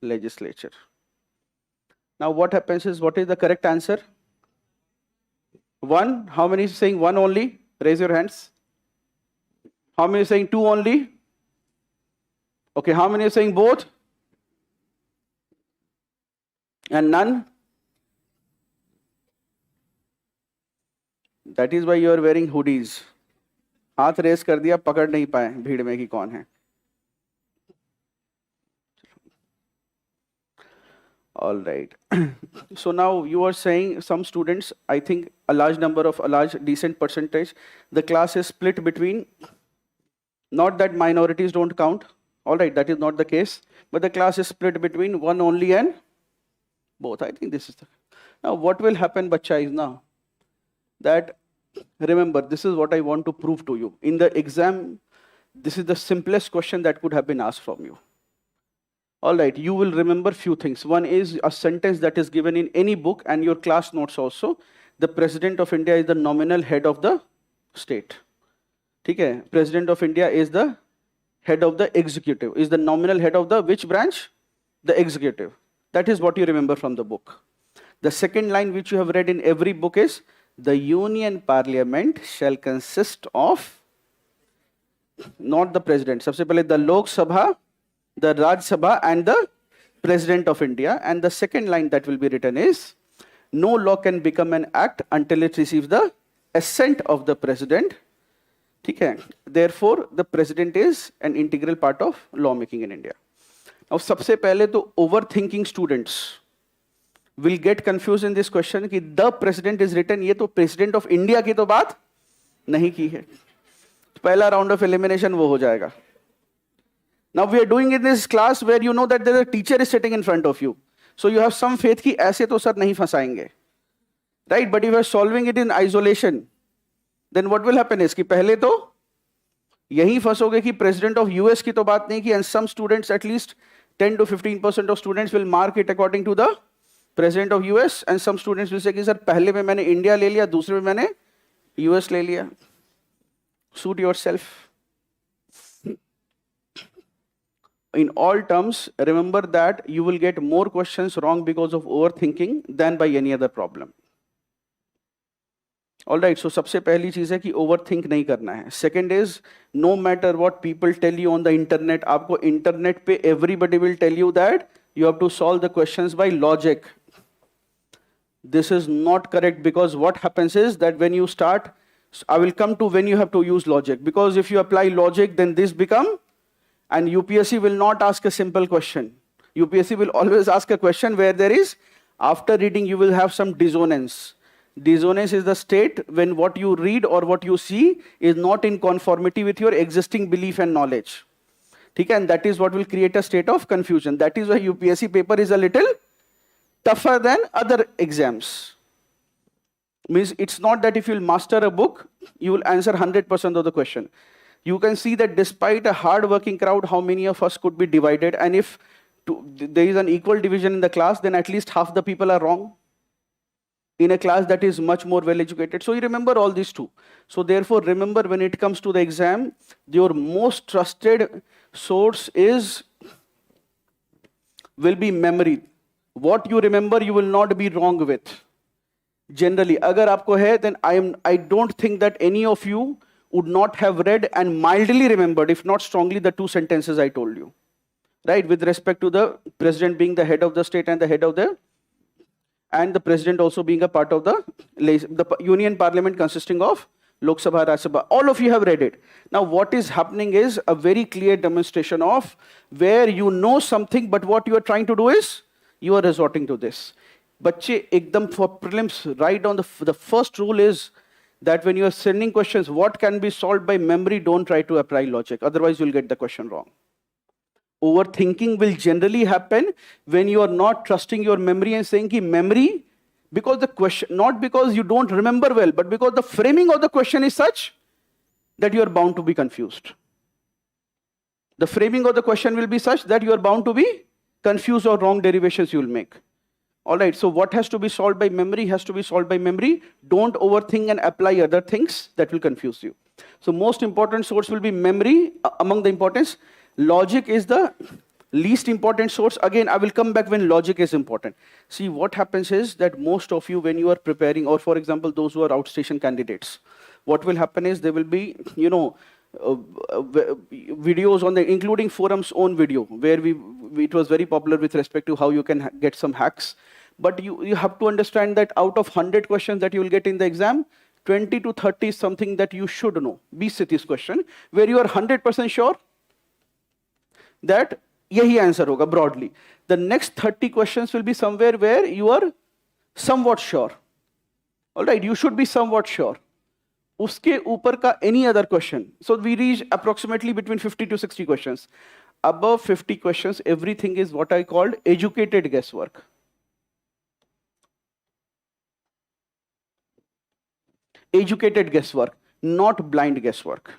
legislature. Now what happens is, what is the correct answer? One. How many is saying one only? Raise your hands. How many is saying two only? Okay, how many are saying both? And none? That is why you are wearing hoodies. हाथ race कर दिया, पकड़ नहीं पाए भीड़ में कि कौन है. All right. So now you are saying some students, I think a large decent percentage, the class is split between, not that minorities don't count. All right, that is not the case, but the class is split between one only and both. I think this is the. Now what will happen, bacha, is now that, remember, this is what I want to prove to you. In the exam, this is the simplest question that could have been asked from you. All right, you will remember few things. One is a sentence that is given in any book and your class notes also. The President of India is the nominal head of the state. Okay, President of India is the head of the executive. Is the nominal head of the which branch? The executive. That is what you remember from the book. The second line which you have read in every book is, the Union Parliament shall consist of, not the President. सबसे पहले the Lok Sabha, the Raj Sabha and the President of India. And the second line that will be written is, no law can become an act until it receives the assent of the President. Okay. Therefore, the President is an integral part of lawmaking in India. Now, सबसे पहले तो overthinking students will get confused in this question कि the President is written, ये तो President of India की तो बात नहीं की है. पहला round of elimination वो हो जाएगा. Now we are doing in this class where you know that the teacher is sitting in front of you. So you have some faith कि ऐसे तो सर नहीं फंसाएंगे. Right? But if you are solving it in isolation, then what will happen is कि पहले तो यही फंसोगे कि President of US की तो बात नहीं की, and some students, at least 10 to 15% of students will mark it according to the President of US, and some students will say कि सर पहले में मैंने India ले लिया, दूसरे में मैंने US ले लिया. Suit yourself. In all terms, remember that you will get more questions wrong because of overthinking than by any other problem. All right, so सबसे पहली चीज है कि overthink नहीं करना है. Second is, no matter what people tell you on the internet, आपको internet पे everybody will tell you that you have to solve the questions by logic. This is not correct, because what happens is that when you start, I will come to when you have to use logic, because if you apply logic, then this become, and UPSC will not ask a simple question. UPSC will always ask a question where there is, after reading, you will have some dissonance. Dissonance is the state when what you read or what you see is not in conformity with your existing belief and knowledge. And that is what will create a state of confusion. That is why UPSC paper is a little tougher than other exams. Means it's not that if you'll master a book, you will answer 100% of the question. You can see that despite a hard-working crowd, how many of us could be divided, and if there is an equal division in the class, then at least half the people are wrong in a class that is much more well-educated. So you remember all these two. So therefore, remember when it comes to the exam, your most trusted source will be memory. What you remember, you will not be wrong with. Generally, agar aapko hai, then I don't think that any of you would not have read and mildly remembered, if not strongly, the two sentences I told you. Right, with respect to the president being the head of the state and the head of and the president also being a part of the union parliament consisting of Lok Sabha, Rajya Sabha. All of you have read it. Now what is happening is a very clear demonstration of where you know something, but what you are trying to do is, you are resorting to this. Bachche, ekdam for prelims, right on the first rule is that when you are sending questions, what can be solved by memory, don't try to apply logic. Otherwise you'll get the question wrong. Overthinking will generally happen when you are not trusting your memory and saying ki memory, because the question, not because you don't remember well, but because the framing of the question is such that you are bound to be confused. The framing of the question will be such that you are bound to be confused or wrong derivations you will make. All right, so what has to be solved by memory has to be solved by memory. Don't overthink and apply other things that will confuse you. So most important source will be memory among the importance. Logic is the least important source. Again, I will come back when logic is important. See, what happens is that most of you, when you are preparing, or for example, those who are outstation candidates, what will happen is there will be, videos on including Forum's own video, where it was very popular with respect to how you can get some hacks. But you have to understand that out of 100 questions that you will get in the exam, 20 to 30 is something that you should know. 20 se 30 question, where you are 100% sure that yahi answer hoga broadly. The next 30 questions will be somewhere where you are somewhat sure. All right, you should be somewhat sure. Uske upar ka any other question. So we reach approximately between 50 to 60 questions. Above 50 questions, everything is what I called educated guesswork. Educated guesswork, not blind guesswork.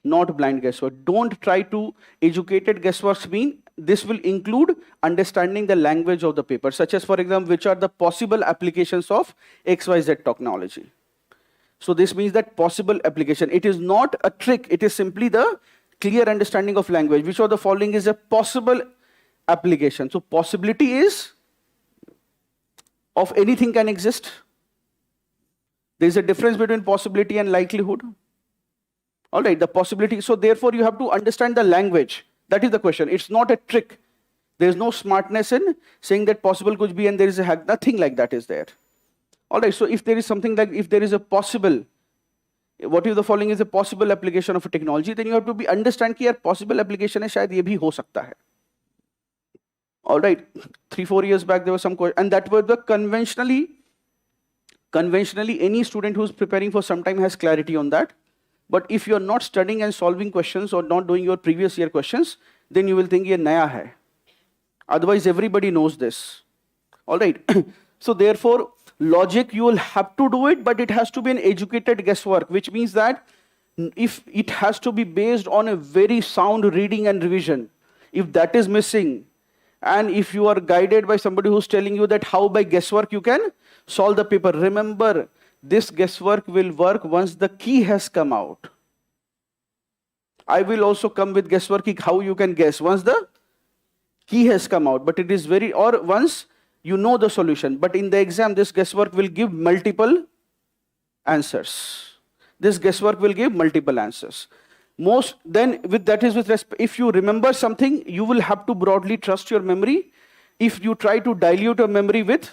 Not blind guesswork. Don't try to. Educated guessworks mean this will include understanding the language of the paper, such as, for example, which are the possible applications of XYZ technology. So this means that possible application. It is not a trick. It is simply the clear understanding of language. Which of the following is a possible application? So possibility is of anything can exist. There is a difference between possibility and likelihood. All right, the possibility. So therefore, you have to understand the language. That is the question. It's not a trick. There is no smartness in saying that possible could be and there is a hack. Nothing like that is there. All right, so if there is something like, if there is a possible, what if the following is a possible application of a technology, then you have to understand कि यार possible application है, शायद ये भी हो सकता है. All right, 3-4 years back there was some question, and that was the conventionally any student who's preparing for some time has clarity on that. But if you're not studying and solving questions or not doing your previous year questions, then you will think ये नया है. Otherwise, everybody knows this. All right. So therefore, logic, you will have to do it, but it has to be an educated guesswork, which means that if it has to be based on a very sound reading and revision. If that is missing, and if you are guided by somebody who's telling you that how by guesswork you can solve the paper, remember, this guesswork will work once the key has come out. I will also come with guesswork how you can guess once the key has come out, but it is very, or once you know the solution. But in the exam, this guesswork will give multiple answers. This guesswork will give multiple answers. Then with that is with respect, if you remember something, you will have to broadly trust your memory. If you try to dilute your memory with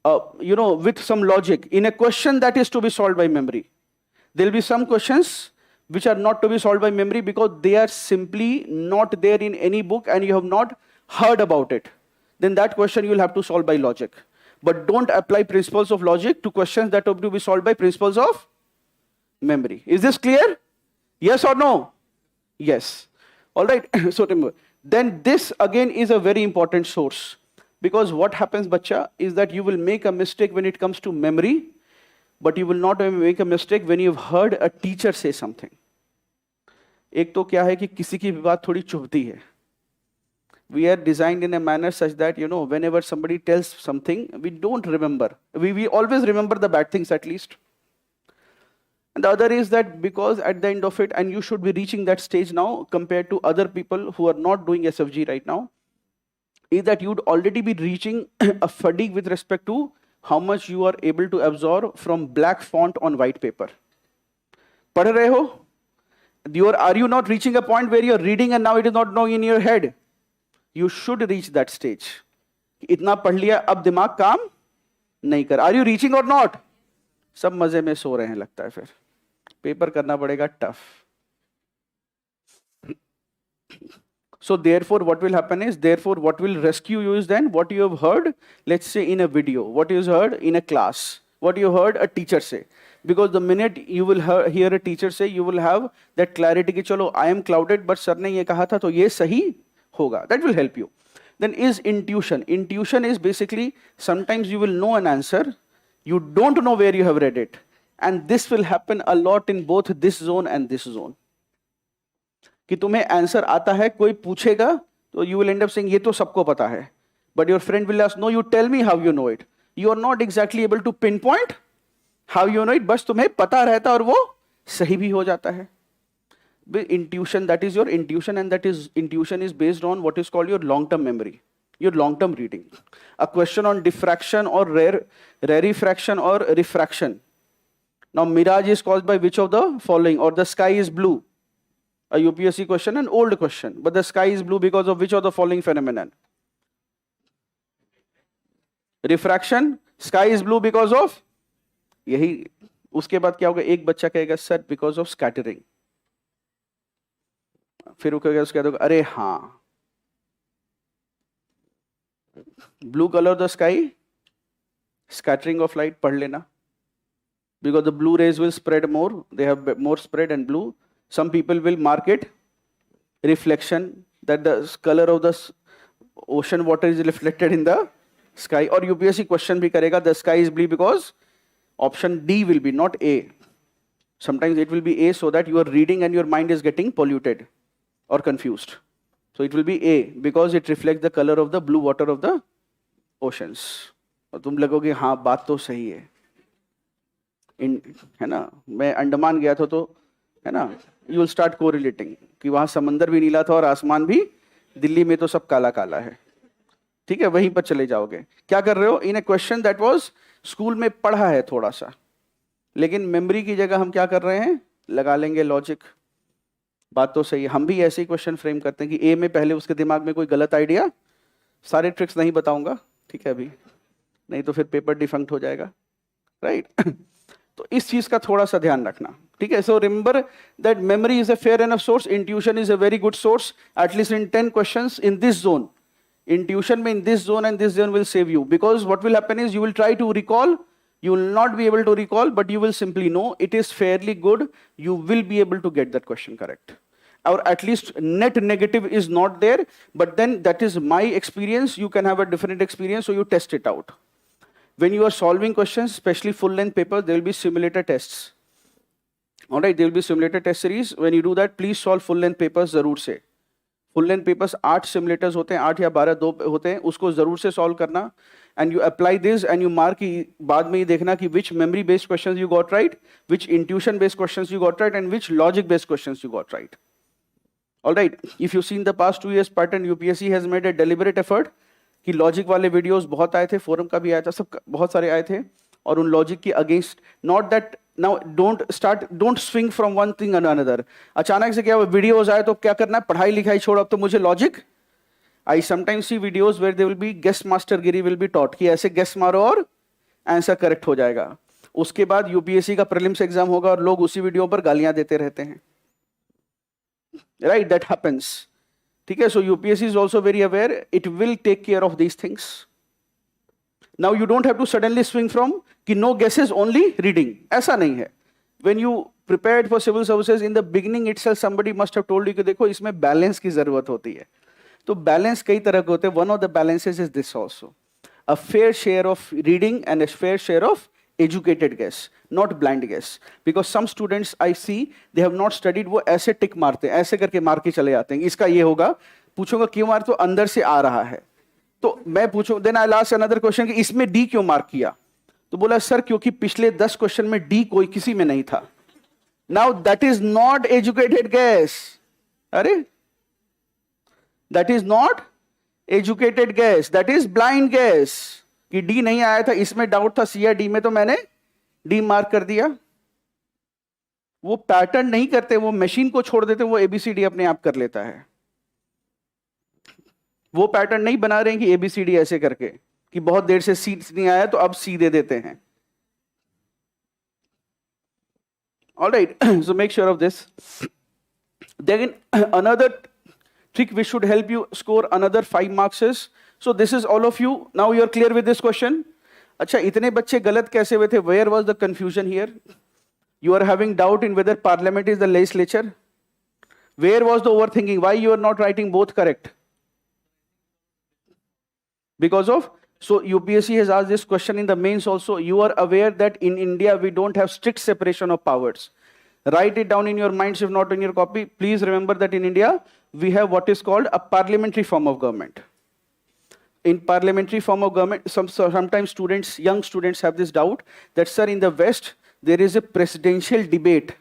with some logic in a question that is to be solved by memory. There will be some questions which are not to be solved by memory because they are simply not there in any book and you have not heard about it. Then that question you will have to solve by logic. But don't apply principles of logic to questions that have to be solved by principles of memory. Is this clear? Yes or no? Yes. All right. So remember, then this again is a very important source. Because what happens, bacha, is that you will make a mistake when it comes to memory, but you will not make a mistake when you've heard a teacher say something. एक तो क्या है कि किसी की बात थोड़ी चुभती है. We are designed in a manner such that, you know, whenever somebody tells something, we don't remember. We always remember the bad things at least. And the other is that because at the end of it, and you should be reaching that stage now compared to other people who are not doing SFG right now, is that you'd already be reaching a fatigue with respect to how much you are able to absorb from black font on white paper. पढ़ रहे हो? Are you not reaching a point where you're reading and now it is not knowing in your head? You should reach that stage. इतना पढ़ लिया, अब दिमाग काम नहीं कर. Are you reaching or not? सब मजे में सो रहे हैं लगता है. फिर पेपर करना पड़ेगा tough. So therefore what will happen is, therefore what will rescue you is then what you have heard, let's say in a video, what you heard in a class, what you heard a teacher say. Because the minute you will hear a teacher say, you will have that clarity कि चलो I am clouded but sir ने ये कहा था तो ये सही होगा. That will help you. Then is intuition. Intuition is basically sometimes you will know an answer, you don't know where you have read it, and this will happen a lot in both this zone and this zone. कि तुम्हें answer आता है, कोई पूछेगा तो you will end up saying ये तो सबको पता है, but your friend will ask, no, you tell me how you know it. You are not exactly able to pinpoint how you know it, बस तुम्हें पता रहता और वो सही भी हो जाता है. Intuition, that is your intuition, and that is intuition is based on what is called your long-term memory, your long-term reading. A question on diffraction or rarefaction or refraction. Now mirage is caused by which of the following, or the sky is blue. A UPSC question, an old question, but the sky is blue because of which of the following phenomenon? Refraction, sky is blue because of यही. उसके बाद क्या होगा, एक बच्चा कहेगा sir because of scattering. फिर वो कहेगा, उसके बाद अरे हाँ, blue color of the sky, scattering of light, पढ़ लेना. Because the blue rays will spread more, they have more spread, and blue, some people will mark it reflection, that the color of the ocean water is reflected in the sky. Or UPSC question भी करेगा, the sky is blue because option D will be, not A. Sometimes it will be A so that you are reading and your mind is getting polluted or confused. So it will be A because it reflects the color of the blue water of the oceans. और तुम लगोगे हाँ बात तो सही है. है ना, मैं अंडमान गया था तो है ना, you will start correlating कि वहाँ समंदर भी नीला था और आसमान भी, दिल्ली में तो सब काला काला है. ठीक है, वहीं पर चले जाओगे. क्या कर रहे हो? इन ए क्वेश्चन दैट वाज स्कूल में पढ़ा है थोड़ा सा, लेकिन मेमोरी की जगह हम क्या कर रहे हैं, लगा लेंगे लॉजिक. बात तो सही है. हम भी ऐसे ही क्वेश्चन फ्रेम करते हैं कि ए में पहले उसके दिमाग में कोई गलत आइडिया. सारे ट्रिक्स नहीं बताऊंगा, ठीक है अभी, नहीं तो फिर पेपर डिफंक्ट हो जाएगा. राइट तो इस चीज का थोड़ा सा ध्यान रखना. ठीक है. So remember that memory is a fair enough source, intuition is a very good source, at least in 10 questions in this zone. Intuition में in this zone and this zone will save you, because what will happen is you will try to recall, you will not be able to recall, but you will simply know it is fairly good, you will be able to get that question correct, or at least net negative is not there. But then that is my experience, you can have a different experience, so you test it out. When you are solving questions, especially full length papers, there will be simulator tests. All right, there will be simulator test series. When you do that, please solve full length papers जरूर से. Full length papers 8 simulators होते हैं, 8 या 12 2 होते हैं, उसको जरूर से सॉल्व करना. And you apply this and you mark, बाद में ये देखना कि which memory based questions you got right, which intuition based questions you got right, and which logic based questions you got right. Alright, if you seen the past 2 years pattern, UPSC has made a deliberate effort कि logic वाले videos बहुत आए थे, forum का भी आया था, सब बहुत सारे आए थे, और उन लॉजिक के against. Not that now don't swing from one thing and another. अचानक से क्या वीडियोस आए तो क्या करना है, पढ़ाई लिखाई छोड़ अब तो मुझे logic. I sometimes see videos where they will be guest master गिरी विल बी टॉट कि ऐसे गेस्ट मारो और आंसर करेक्ट हो जाएगा. उसके बाद यूपीएससी का प्रीलिम्स एग्जाम होगा और लोग उसी वीडियो पर गालियां देते रहते हैं. Right, that happens. ठीक है, so UPSC is also very aware, it will take care of these things. Now you don't have to suddenly swing from कि no guesses only reading, ऐसा नहीं है. When you prepared for civil services in the beginning itself, somebody must have told you कि देखो इसमें balance की जरूरत होती है. तो balance कई तरह के होते हैं. One of the balances is this also, a fair share of reading and a fair share of educated guess, not blind guess. Because some students I see, they have not studied, वो ऐसे टिक मारते हैं, ऐसे करके मार के चले जाते हैं. इसका ये होगा, पूछूंगा क्यों मार, तो अंदर से आ रहा है. तो मैं पूछूं, then I ask another question कि इसमें डी क्यों मार्क किया, तो बोला सर क्योंकि पिछले 10 क्वेश्चन में डी कोई किसी में नहीं था. Now that is not educated guess. अरे that is not educated guess, that is blind guess. कि डी नहीं आया था, इसमें डाउट था, सी या डी में, तो मैंने डी मार्क कर दिया. वो पैटर्न नहीं करते, वो मशीन को छोड़ देते, वो एबीसीडी अपने आप कर लेता है. वो पैटर्न नहीं बना रहे हैं कि एबीसीडी ऐसे करके कि बहुत देर से सी नहीं आया तो अब सी दे देते हैं. Alright, so make sure of this. Then another trick which should help you score another 5 marks is, so this is all of you, now you are clear with this question. अच्छा, इतने बच्चे गलत कैसे हुए थे? Where was the confusion here? You are having doubt in whether parliament is the legislature. Where was the overthinking? Why you are not writing both correct? Because of, so UPSC has asked this question in the mains also. You are aware that in India we don't have strict separation of powers. Write it down in your minds, if not in your copy. Please remember that in India we have what is called a parliamentary form of government. In parliamentary form of government, sometimes students, young students have this doubt that, sir, in the West there is a presidential debate.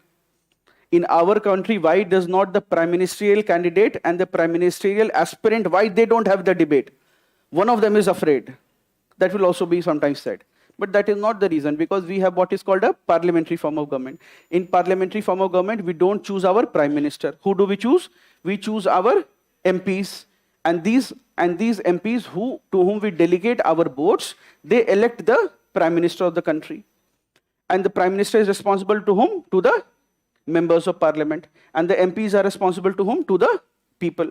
In our country, why does not the prime ministerial candidate and the prime ministerial aspirant, why they don't have the debate? One of them is afraid. That will also be sometimes said. But that is not the reason, because we have what is called a parliamentary form of government. In parliamentary form of government, we don't choose our prime minister. Who do we choose? We choose our MPs. And these MPs to whom we delegate our votes, they elect the prime minister of the country. And the prime minister is responsible to whom? To the members of parliament. And the MPs are responsible to whom? To the people.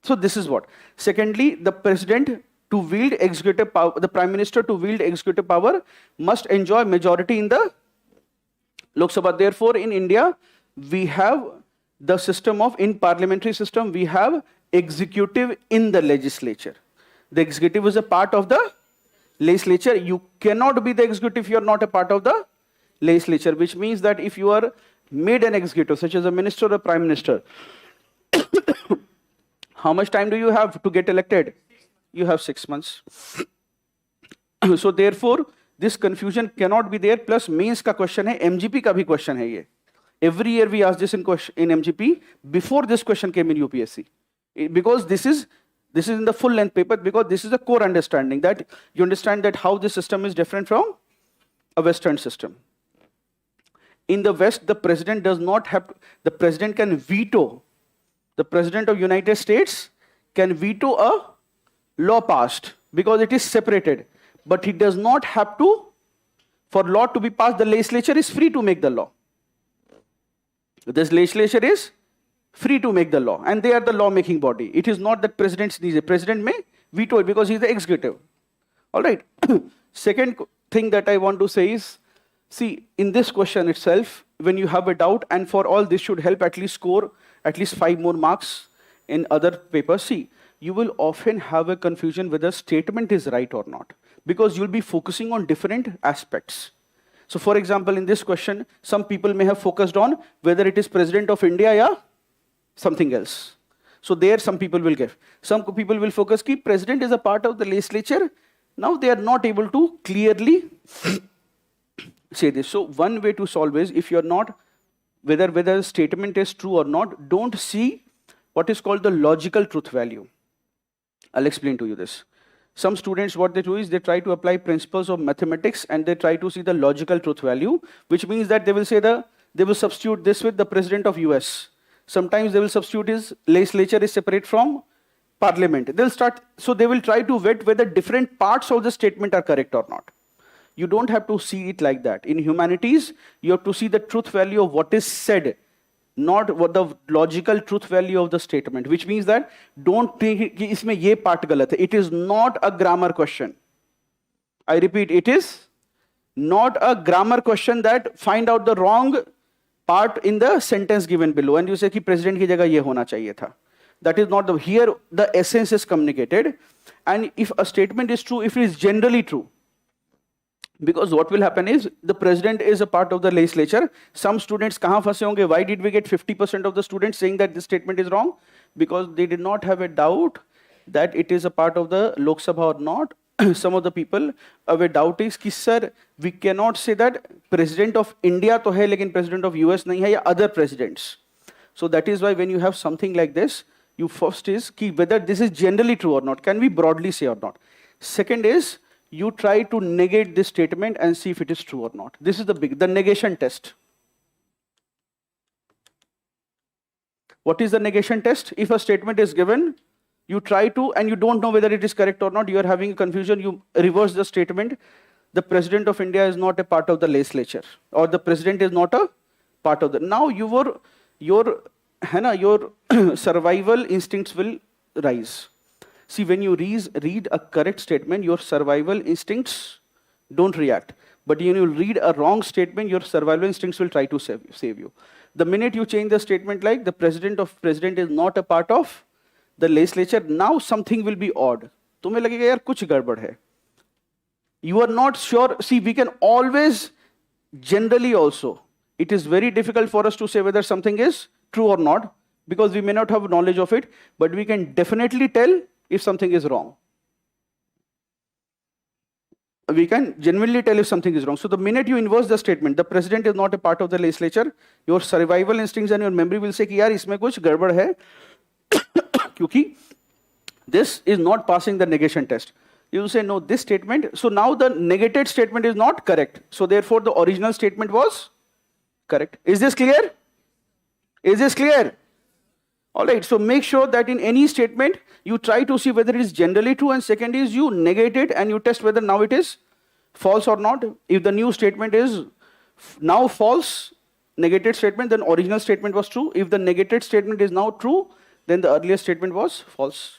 So this is what. Secondly, the president to wield executive power, the prime minister to wield executive power must enjoy majority in the Lok Sabha. Therefore, in India, we have the system of, in parliamentary system, we have executive in the legislature. The executive is a part of the legislature. You cannot be the executive if you are not a part of the legislature, which means that if you are made an executive, such as a minister or a prime minister, how much time do you have to get elected? You have 6 months. So therefore, this confusion cannot be there. Plus mains ka question hai, MGP ka bhi question hai ye. Every year we ask this in MGP. Before this question came in UPSC, because this is in the full length paper, because this is the core understanding, that you understand that how this system is different from a Western system. In the West, the president does not have to, the president can veto. The president of United States can veto a law passed because it is separated, but he does not have to. For law to be passed, the legislature is free to make the law. This legislature is free to make the law, and they are the law-making body. It is not that president needs it. President may veto it because he is the executive. All right. Second thing that I want to say is, see, in this question itself, when you have a doubt, and for all this should help at least score at least 5 more marks in other papers. See, you will often have a confusion whether statement is right or not, because you'll be focusing on different aspects. So for example, in this question, some people may have focused on whether it is President of India or something else. So there some people will give. Some people will focus that President is a part of the legislature. Now they are not able to clearly say this. So one way to solve is, if you're not, whether the statement is true or not, don't see what is called the logical truth value. I'll explain to you this. Some students, what they do is they try to apply principles of mathematics and they try to see the logical truth value, which means that they will say they will substitute this with the president of US. Sometimes they will substitute his legislature is separate from parliament. So they will try to vet whether different parts of the statement are correct or not. You don't have to see it like that. In humanities, you have to see the truth value of what is said not what the logical truth value of the statement, which means that don't think कि इसमें ये part गलत है. It is not a grammar question. I repeat, it is not a grammar question that find out the wrong part in the sentence given below and you say कि president की जगह ये होना चाहिए था. That is not the, here the essence is communicated, and if a statement is true, if it is generally true, because what will happen is the president is a part of the legislature. Some students kahan phase honge? Why did we get 50% of the students saying that this statement is wrong? Because they did not have a doubt that it is a part of the Lok Sabha or not. Some of the people have a doubt is कि sir, we cannot say that president of India तो है लेकिन president of US नहीं है या other presidents. So that is why when you have something like this, you first is कि whether this is generally true or not, can we broadly say or not. Second is you try to negate this statement and see if it is true or not. This is the negation test. What is the negation test? If a statement is given, you try to, and you don't know whether it is correct or not, you are having confusion, you reverse the statement. The president of India is not a part of the legislature, or the president is not a part of the, now your survival instincts will rise. See, when you read a correct statement, your survival instincts don't react. But when you read a wrong statement, your survival instincts will try to save you. The minute you change the statement like the president is not a part of the legislature, now something will be odd. तुम्हें लगेगा यार कुछ गड़बड़ है. You are not sure. See, we can always, generally also, it is very difficult for us to say whether something is true or not, because we may not have knowledge of it, but we can definitely tell if something is wrong. We can genuinely tell if something is wrong. So the minute you inverse the statement, the president is not a part of the legislature, your survival instincts and your memory will say कि यार इसमें कुछ गड़बड़ है, क्योंकि this is not passing the negation test. You say no, this statement, so now the negated statement is not correct. So therefore the original statement was correct. Is this clear? Is this clear? All right, so make sure that in any statement, you try to see whether it is generally true, and second is you negate it and you test whether now it is false or not. If the new statement is now false, negated statement, then original statement was true. If the negated statement is now true, then the earlier statement was false.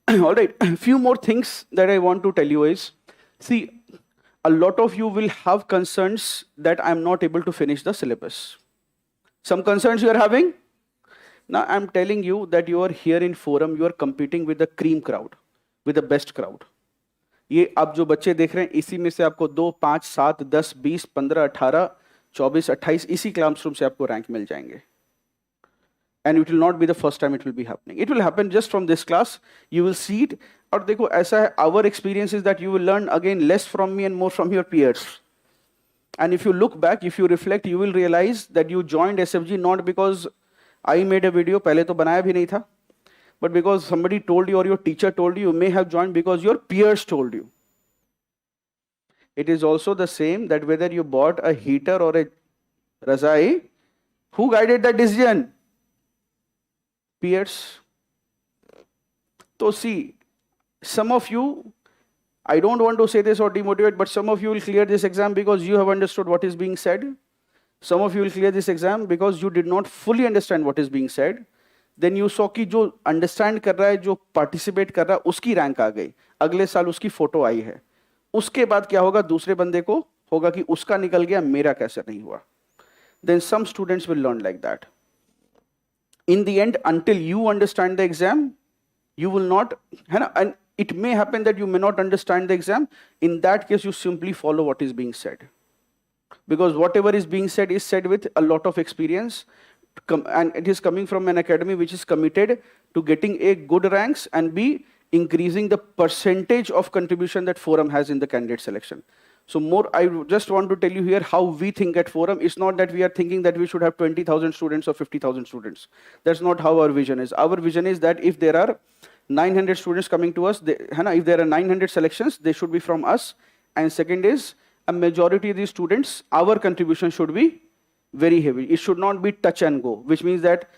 All right, a few more things that I want to tell you is, see, a lot of you will have concerns that I'm not able to finish the syllabus. Some concerns you are having? Now I'm telling you that you are here in forum, you are competing with the cream crowd, with the best crowd. ये आप जो बच्चे देख रहे हैं, इसी में से आपको 2, 5, 7, 10, 20, 15, 18, 24, 28 इसी क्लासरूम से आपको रैंक मिल जाएंगे. And it will not be the first time it will be happening. It will happen just from this class. You will see it. और देखो ऐसा है, our experience is that you will learn again less from me and more from your peers. And if you look back, if you reflect, you will realize that you joined SFG not because I made a video, पहले तो बनाया भी नहीं था, but because somebody told you or your teacher told you. You may have joined because your peers told you. It is also the same that whether you bought a heater or a razai, who guided that decision? Peers. So see, some of you, I don't want to say this or demotivate, but some of you will clear this exam because you have understood what is being said. Some of you will clear this exam because you did not fully understand what is being said. Then you saw कि जो understand कर रहा है, जो participate कर रहा है, उसकी rank आ गई. अगले साल उसकी photo आई है. उसके बाद क्या होगा? दूसरे बंदे को होगा कि उसका निकल गया, मेरा कैसे नहीं हुआ. Then some students will learn like that. In the end, until you understand the exam, you will not, and it may happen that you may not understand the exam. In that case, you simply follow what is being said. Because whatever is being said is said with a lot of experience, and it is coming from an academy which is committed to getting a good ranks and be increasing the percentage of contribution that Forum has in the candidate selection. So more, I just want to tell you here how we think at Forum. It's not that we are thinking that we should have 20,000 students or 50,000 students. That's not how our vision is. Our vision is that if there are 900 students coming to us, if there are 900 selections, they should be from us. And second is, a majority of these students, our contribution should be very heavy. It should not be touch and go, which means that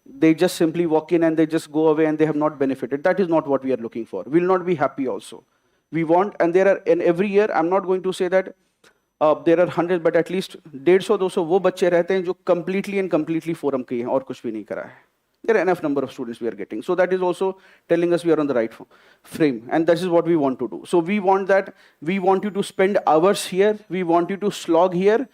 they just simply walk in and they just go away and they have not benefited. That is not what we are looking for. We will not be happy also. We want, and there are, and every year, I'm not going to say that there are 100 but at least 150-200 वो बच्चे रहते हैं जो completely and completely forum के हैं और कुछ भी नहीं करा है. There are enough number of students we are getting. So that is also telling us we are on the right frame. And that is what we want to do. So we want you to spend hours here. We want you to slog here.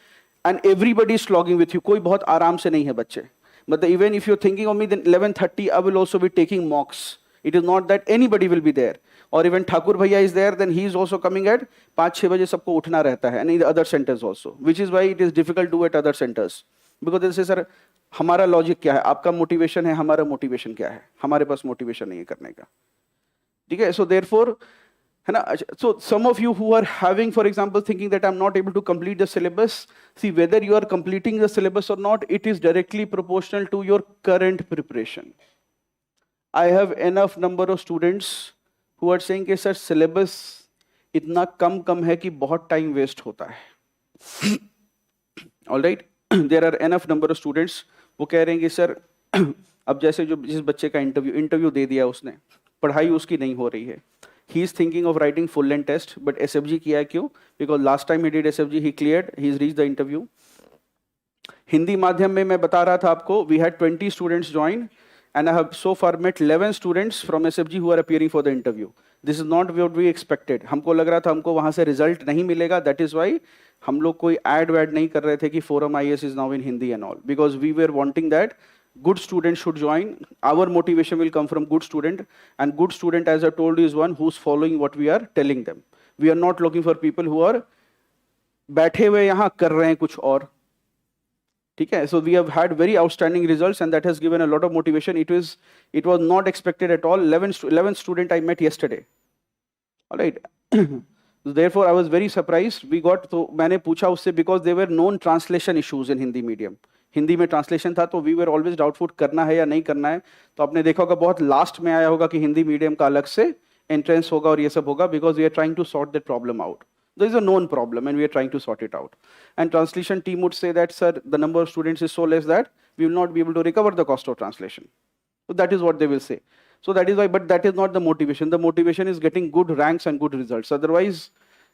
And everybody is slogging with you. कोई बहुत आराम से नहीं है बच्चे. But even if you're thinking of me, then 11:30 I will also be taking mocks. It is not that anybody will be there. Or even Thakur Bhaiya is there, then he is also coming at 5-6 बजे सबको उठना रहता है. And in the other centers also. Which is why it is difficult to do at other centers. Because they say, sir, हमारा logic क्या है, आपका motivation है, हमारा मोटिवेशन क्या है, हमारे पास मोटिवेशन नहीं है करने का. ठीक है. सो देयरफॉर है ना. So some of you who are having for example thinking that I am not able to complete the syllabus, see whether you are completing the syllabus or not, it is directly proportional to your current preparation. I have enough number of students who are saying कि sir syllabus इतना कम है कि बहुत time waste होता है. Alright. There are enough number of students वो कह रहे हैं कि सर अब जैसे जिस बच्चे का इंटरव्यू दे दिया उसने, पढ़ाई उसकी नहीं हो रही है. He is thinking of writing full length test but SFG किया है. क्यों? Because last time he did SFG, he cleared, he is reach the interview. Hindi माध्यम में मैं बता रहा था आपको, we had 20 students join and I have so far met 11 students from SFG who are appearing for the interview. This is not what we expected. हमको लग रहा था हमको वहां से रिजल्ट नहीं मिलेगा. दैट इज वाई हम लोग कोई एड वैड नहीं कर रहे थे कि forum IAS is now in Hindi and all, because we were wanting that good students should join. Our motivation will come from good student, and good student, as I told you, is one who's following what we are telling them. We are not looking for people who are बैठे हुए यहाँ कर रहे हैं कुछ और. ठीक है. So we have had very outstanding results and that has given a lot of motivation. It was not expected at all. 11 student I met yesterday. All right. Therefore I was very surprised. We got, तो मैंने पूछा उससे, because there were known translation issues in Hindi medium. Hindi में translation था, तो we were always doubtful करना है या नहीं करना है. तो आपने देखा होगा बहुत लास्ट में आया होगा कि हिंदी मीडियम का अलग से एंट्रेंस होगा और ये सब होगा, because we are trying to sort that problem out. There is a known problem and we are trying to sort it out. And translation team would say that, sir, the number of students is so less that we will not be able to recover the cost of translation. So that is what they will say. So that is why, but that is not the motivation. The motivation is getting good ranks and good results. Otherwise,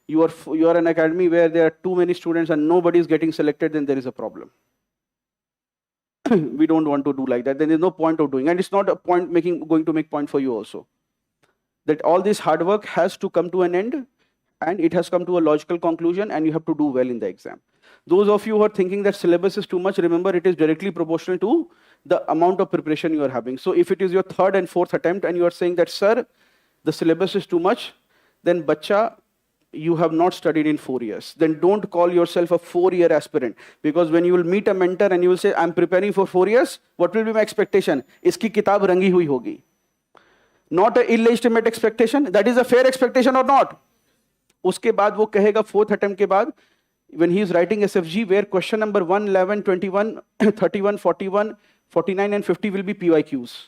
you are an academy where there are too many students and nobody is getting selected, then there is a problem. We don't want to do like that. Then there's no point of doing, and it's not a point going to make point for you also. That all this hard work has to come to an end, and it has come to a logical conclusion, and you have to do well in the exam. Those of you who are thinking that syllabus is too much, remember it is directly proportional to the amount of preparation you are having. So if it is your third and fourth attempt, and you are saying that, sir, the syllabus is too much, then bacha, you have not studied in 4 years. Then don't call yourself a 4-year aspirant, because when you will meet a mentor and you will say, I'm preparing for 4 years, what will be my expectation? Iski kitab rangi hui hogi. Not an illegitimate expectation. That is a fair expectation or not? Uske baad wo kahega 4th attempt ke baad, when he is writing SFG, where question number 1, 11, 21, 31, 41, 49 and 50 will be PYQs.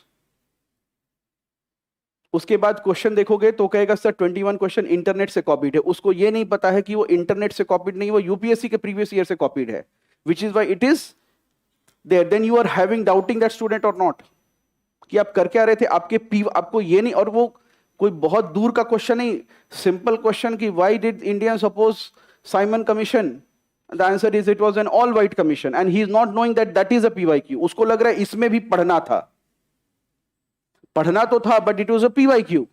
उसके बाद question देखोगे तो कहेगा sir 21 question internet से copied है. उसको ये नहीं पता है कि वो इंटरनेट से कॉपीड नहीं, वो यूपीएससी के प्रीवियस ईयर से कॉपीड है, which is why it is there. Then you are having doubting that student और नॉट, कि आप कर क्या रहे थे. आपको ये नहीं, और वो कोई बहुत दूर का क्वेश्चन नहीं, सिंपल क्वेश्चन कि why did Indians oppose Simon Commission. The answer is it was an all white commission, and he is not knowing that that is a PYQ. उसको लग रहा है इसमें भी पढ़ना था, पढ़ना तो था, but it was a PYQ,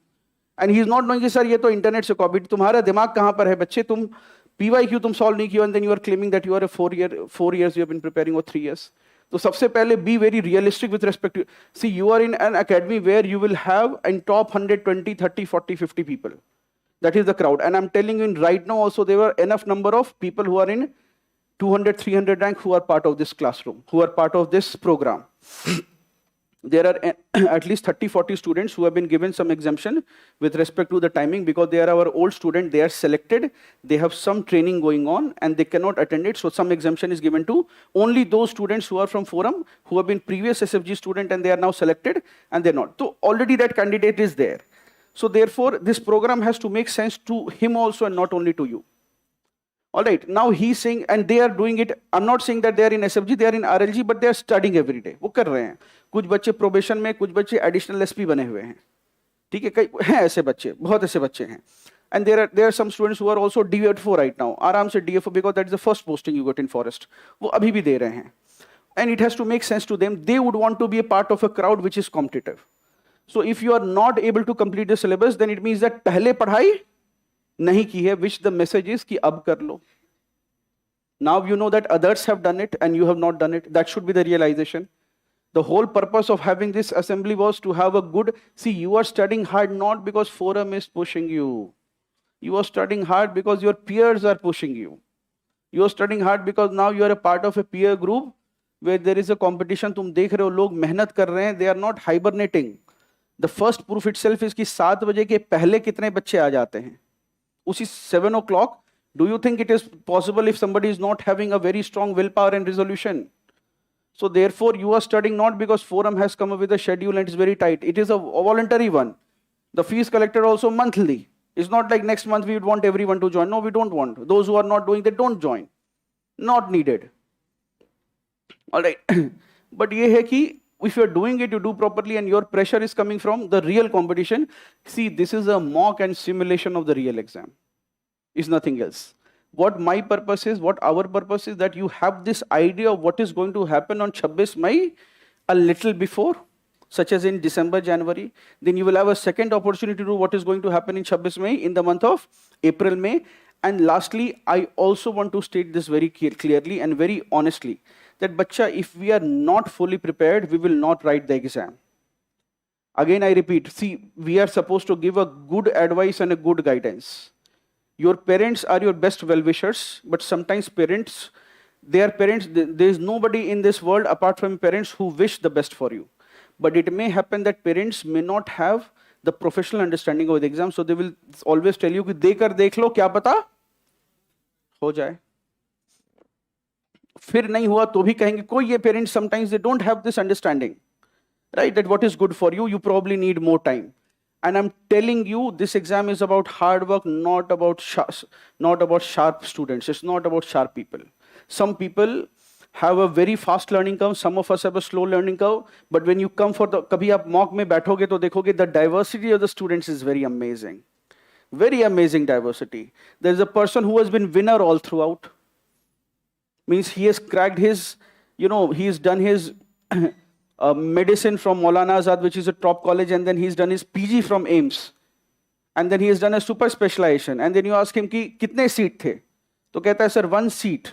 and he is not knowing कि सर ये तो इंटरनेट से कॉपी. तुम्हारा दिमाग कहां पर है बच्चे? तुम पीवाईक्यू तुम सॉल्व नहीं किया, and then you are claiming that you are a 4 years you have been preparing, or 3 years. तो सबसे पहले be very realistic with respect to, see you are in an academy where you will have in top 100, 20, 30, 40, 50 people. That is the crowd, and I'm telling you, in right now also there were enough number of people who are in 200, 300 rank who are part of this classroom, who are part of this program. There are at least 30, 40 students who have been given some exemption with respect to the timing, because they are our old student, they are selected, they have some training going on and they cannot attend it. So some exemption is given to only those students who are from forum, who have been previous SFG student and they are now selected, and they're not. So already that candidate is there. So therefore this program has to make sense to him also and not only to you. All right, now he's saying, and they are doing it, I'm not saying that they are in SFG, they are in RLG, but they are studying every day. वो कर रहे हैं. कुछ बच्चे probation में, कुछ बच्चे additional SP बने हुए हैं. ठीक है, कई हैं ऐसे बच्चे, बहुत ऐसे बच्चे हैं. And there are some students who are also DA4 right now. आराम से DA4 because that is the first posting you got in forest. वो अभी भी दे रहे हैं. And it has to make sense to them. They would want to be a part of a crowd which is competitive. So if you are not able to complete the syllabus, then it means that पहले पढ़ाई नहीं की है, which the message is कि अब कर लो. Now you know that others have done it and you have not done it. That should be the realization. The whole purpose of having this assembly was to have a good, see, you are studying hard not because forum is pushing you. You are studying hard because your peers are pushing you. You are studying hard because now you are a part of a peer group where there is a competition. तुम देख रहे हो लोग मेहनत कर रहे हैं. They are not hibernating. The first proof itself is कि 7 बजे के पहले कितने बच्चे आ जाते हैं. उसी 7 o'clock, do you think it is possible if somebody is not having a very strong willpower and resolution? So therefore, you are studying not because forum has come up with a schedule and it's very tight. It is a voluntary one. The fees collected also monthly. It's not like next month we would want everyone to join. No, we don't want. Those who are not doing, they don't join. Not needed. All right. But ye hai ki, if you are doing it, you do properly and your pressure is coming from the real competition. See, this is a mock and simulation of the real exam. It's nothing else. What my purpose is, what our purpose is, that you have this idea of what is going to happen on 26 May a little before, such as in December, January. Then you will have a second opportunity to do what is going to happen in 26 May in the month of April, May. And lastly, I also want to state this very clearly and very honestly, that bacha, if we are not fully prepared, we will not write the exam. Again, I repeat, see, we are supposed to give a good advice and a good guidance. Your parents are your best well-wishers, but sometimes parents, there is nobody in this world apart from parents who wish the best for you. But it may happen that parents may not have the professional understanding of the exam, so they will always tell you कि देकर देख लो क्या पता हो जाए. फिर नहीं हुआ तो भी कहेंगे कोई ये parents sometimes they don't have this understanding, right? That what is good for you, you probably need more time. And I'm telling you, this exam is about hard work, not about sharp students. It's not about sharp people. Some people have a very fast learning curve. Some of us have a slow learning curve. But when you come for the, kabhi aap mock mein baithoge to dekhoge, the diversity of the students is very amazing. Very amazing diversity. There's a person who has been winner all throughout. Means he has cracked his, he's done his medicine from Maulana Azad, which is a top college, and then he's done his PG from AIMS. And then he has done a super specialization. And then you ask him, ki, kitne seat the? To kehta hai, sir, 1 seat.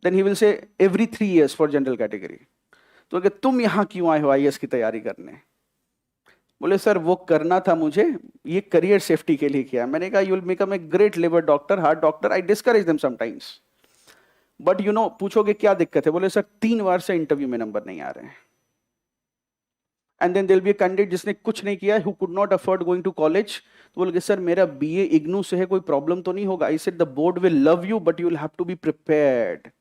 Then he will say, every 3 years for general category. तो कि तुम यहाँ क्यों आए हो IAS की तैयारी करने? बोले सर वो करना था मुझे, ये करियर सेफ्टी के लिए किया. मैंने कहा, you will become a great liver doctor, heart doctor. I discourage them sometimes. But पूछोगे क्या दिक्कत है? बोले सर 3 बार से इंटरव्यू में नंबर नहीं आ रहे हैं. And then there will be a candidate जिसने कुछ नहीं किया, who could not afford going to college. तो बोले सर मेरा BA IGNOU से है, कोई प्रॉब्लम तो नहीं होगा? I said the board will love you, but you will have to be prepared.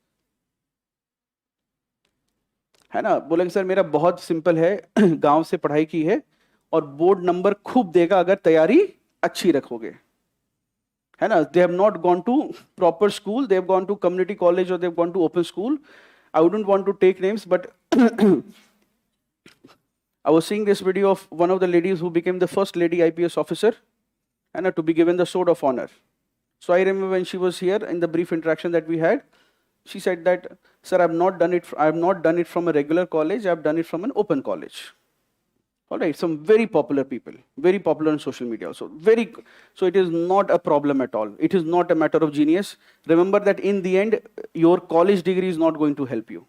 है ना? बोले सर मेरा बहुत सिंपल है, गांव से पढ़ाई की है और बोर्ड नंबर खूब देगा अगर तैयारी अच्छी रखोगे. है ना? They have not gone to proper school, they have gone to community college or they have gone to open school. I wouldn't want to take names, but I was seeing this video of one of the ladies who became the first lady IPS officer and to be given the sword of honor. So I remember when she was here in the brief interaction that we had, she said that, sir, I have not done it from a regular college, I have done it from an open college. All right, some very popular people, very popular on social media also. So it is not a problem at all. It is not a matter of genius. Remember that in the end, your college degree is not going to help you.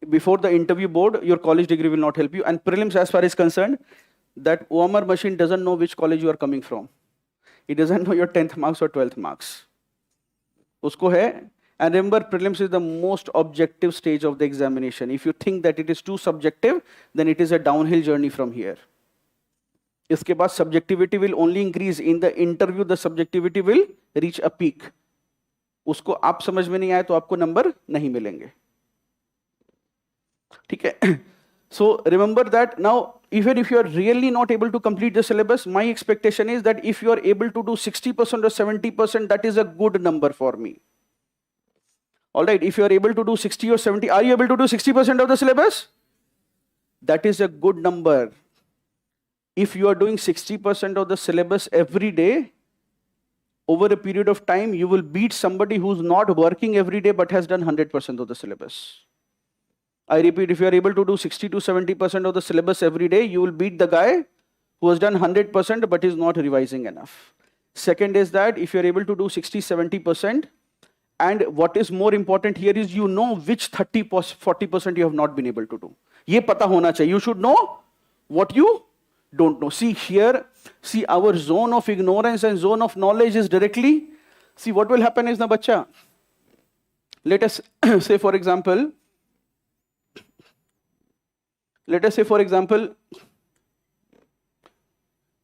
Before the interview board, your college degree will not help you. And prelims, as far as concerned, that OMR machine doesn't know which college you are coming from. It doesn't know your 10th marks or 12th marks. Usko hai. And remember, prelims is the most objective stage of the examination. If you think that it is too subjective, then it is a downhill journey from here. Iske baad subjectivity will only increase. In the interview, the subjectivity will reach a peak. Usko aap samajh mein nahi aaye to aapko number nahi milenge. Okay. So remember that now, even if you are really not able to complete the syllabus, my expectation is that if you are able to do 60% or 70%, that is a good number for me. All right, if you are able to do 60 or 70, are you able to do 60% of the syllabus? That is a good number. If you are doing 60% of the syllabus every day, over a period of time, you will beat somebody who's not working every day but has done 100% of the syllabus. I repeat, if you are able to do 60 to 70% of the syllabus every day, you will beat the guy who has done 100% but is not revising enough. Second is that if you are able to do 60, 70%, and what is more important here is you know which 30, 40% you have not been able to do. ये पता होना चाहिए. You should know what you don't know. See here, see our zone of ignorance and zone of knowledge is directly, see what will happen is na bacha, let us say for example,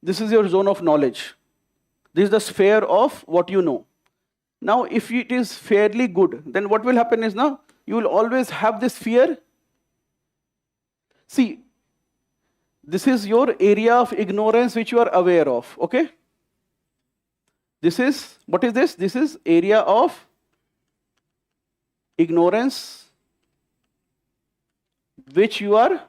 this is your zone of knowledge. This is the sphere of what you know. Now, if it is fairly good, then what will happen is now, you will always have this fear. See, this is your area of ignorance which you are aware of, okay? This is, what is this? This is area of ignorance which you are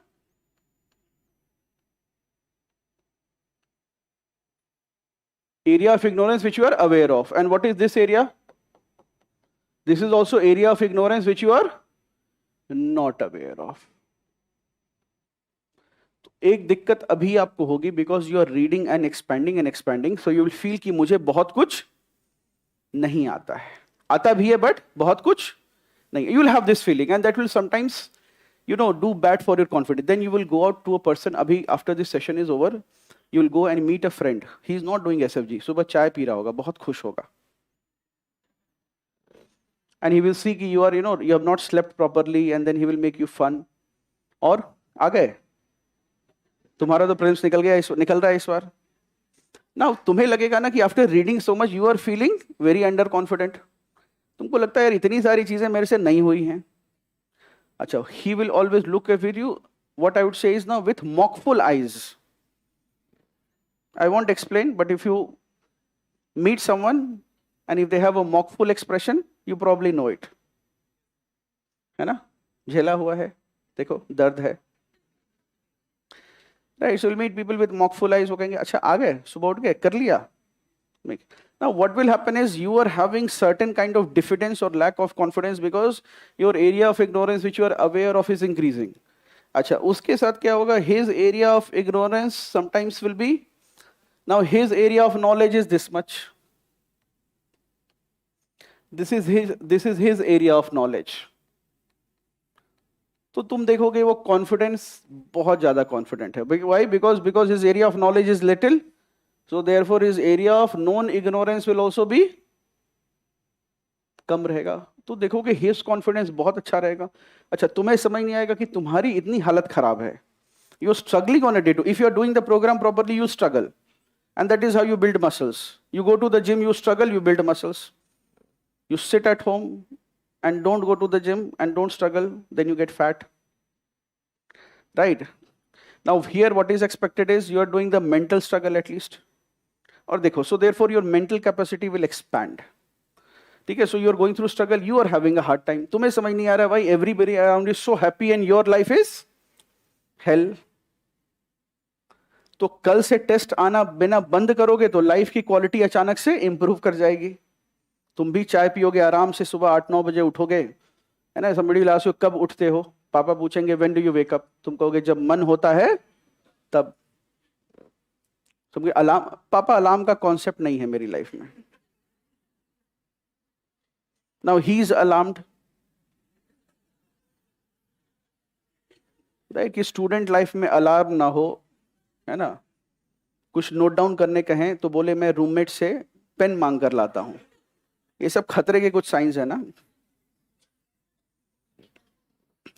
aware of. And what is this area? This is also area of ignorance which you are not aware of. एक दिक्कत अभी आपको होगी because you are reading and expanding, so you will feel कि मुझे बहुत कुछ नहीं आता है. आता भी है but बहुत कुछ नहीं. You will have this feeling and that will sometimes, you know, do bad for your confidence. Then you will go out to a person, अभी after this session is over, you will go and meet a friend. He is not doing SFG. सुबह चाय P रहा होगा, बहुत खुश होगा. And he will see कि you are, you know, you have not slept properly, and then he will make you fun. और आ गए. तुम्हारा तो प्रिलिम्स निकल रहा है इस बार. Now तुम्हें लगेगा ना कि after reading so much you are feeling very underconfident. तुमको लगता है यार इतनी सारी चीजें मेरे से नहीं हुई हैं. अच्छा, he will always look at you. What I would say is now with mockful eyes. I won't explain, but if you meet someone and if they have a mockful expression, you probably know it. है ना? झेला हुआ है, देखो दर्द है. Right, so you'll meet people with mockful eyes. वो कहेंगे अच्छा आ गए, सुबह उठ गए, कर लिया. Now what will happen is you are having certain kind of diffidence or lack of confidence because your area of ignorance which you are aware of is increasing. अच्छा, उसके साथ क्या होगा? His area of ignorance sometimes will be, now his area of knowledge is this much. This is his area of knowledge. तो तुम देखोगे वो confidence बहुत ज्यादा कॉन्फिडेंट है. Why? Because his area of knowledge is little, so therefore his area of known ignorance will also be कम रहेगा. तो देखोगे his confidence बहुत अच्छा रहेगा. अच्छा, तुम्हें समझ नहीं आएगा कि तुम्हारी इतनी हालत खराब है. You are struggling on a day to. If you are doing the program properly, you struggle, and that is how you build muscles. You go to the gym, you struggle, you build muscles. You sit at home and don't go to the gym and don't struggle, then you get fat. Right? Now here what is expected is you are doing the mental struggle at least. और देखो, so therefore your mental capacity will expand. ठीक है? So you are going through struggle, you are having a hard time. तुम्हें समझ नहीं आ रहा भाई, everybody around is so happy and your life is hell. तो कल से टेस्ट आना बिना बंद करोगे तो लाइफ की क्वालिटी अचानक से इंप्रूव कर जाएगी. तुम भी चाय पियोगे आराम से, सुबह 8-9 बजे उठोगे, है ना? somebody will ask you कब उठते हो? पापा पूछेंगे when do you wake up? तुम कहोगे जब मन होता है तब. तुम अलार्म, पापा अलार्म का कॉन्सेप्ट नहीं है मेरी लाइफ में. Now he is alarmed. Right? कि स्टूडेंट लाइफ में अलार्म ना हो, है ना? कुछ नोट डाउन करने कहें तो बोले मैं रूममेट से पेन मांग कर लाता हूं. ये सब खतरे के कुछ साइंस है ना,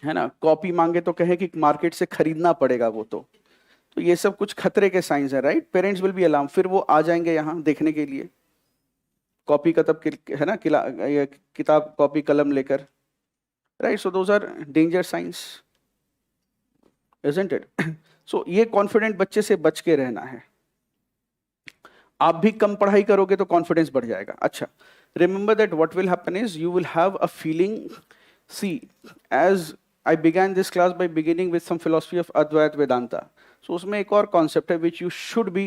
है ना? कॉपी मांगे तो कहे कि मार्केट से खरीदना पड़ेगा वो तो ये सब कुछ खतरे के साइंस है. Right? Parents will be alarm. फिर वो आ जाएंगे यहाँ देखने के लिए, कॉपी कतब, है ना, किताब कॉपी कलम लेकर. Right? So those are danger science, isn't it? So ये कॉन्फिडेंट बच्चे से बच के रहना है. आप भी कम पढ़ाई करोगे तो कॉन्फिडेंस बढ़ जाएगा. अच्छा, remember that what will happen is you will have a feeling. See, as I began this class by beginning with some philosophy of Advaita Vedanta, so उसमें एक और concept है which you should be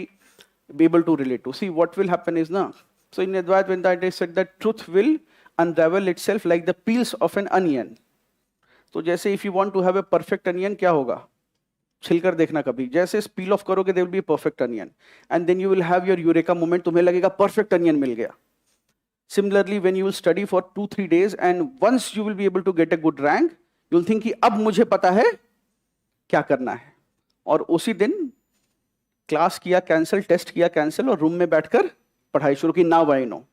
able to relate to. See, what will happen is ना, So in Advaita Vedanta, they said that truth will unravel itself like the peels of an onion. तो जैसे if you want to have a perfect onion, क्या होगा? छिलकर देखना कभी. जैसे peel off करोगे, there will be a perfect onion, and then you will have your eureka moment. तुम्हें लगेगा perfect onion मिल गया. Similarly, when you will study for 2-3 days, and once you will be able to get a good rank, you will think कि अब मुझे पता है क्या करना है. और उसी दिन क्लास किया कैंसिल, टेस्ट किया कैंसिल, और रूम में बैठकर पढ़ाई शुरू की. Now I know.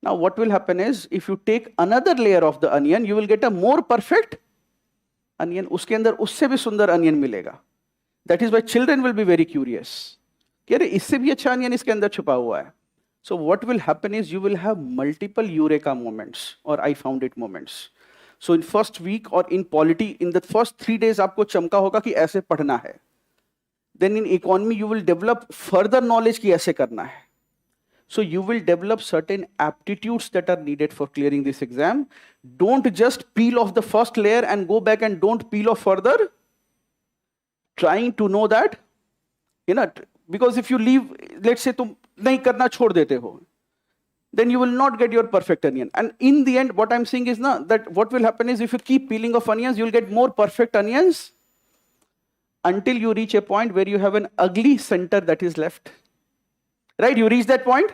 Now what will happen is, if you take another layer of the onion, you will get a more perfect onion. उसके अंदर उससे भी सुंदर onion मिलेगा. That is why children will be very curious. कि अरे इससे भी अच्छा onion इसके अंदर छुपा हुआ है. So what will happen is, you will have multiple eureka moments or I found it moments. So in first week or in polity, in the first 3 days आपको चमका होगा कि ऐसे पढ़ना है. Then in economy you will develop further knowledge कि ऐसे करना है. So you will develop certain aptitudes that are needed for clearing this exam. Don't just peel off the first layer and go back and don't peel off further, trying to know that, because if you leave, let's say तुम नहीं करना छोड़ देते हो, then you will not get your perfect onion. And in the end, what I'm saying is that what will happen is, if you keep peeling off onions, you will get more perfect onions until you reach a point where you have an ugly center that is left. Right? You reach that point?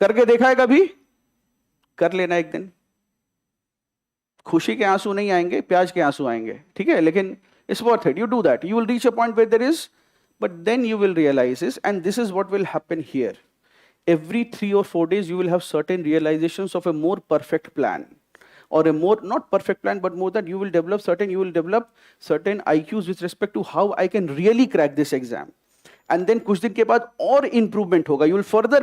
करके देखा है कभी? कर लेना एक दिन. खुशी के आंसू नहीं आएंगे, प्याज के आंसू आएंगे. ठीक है? लेकिन it's worth it. You do that. You will reach a point where there is, but then you will realize this, and this is what will happen here. Every 3 or 4 days, you will have certain realizations of a more perfect plan, or a more, not perfect plan, but more that you will develop certain IQs with respect to how I can really crack this exam. And then कुछ दिन के बाद और improvement होगा. You will further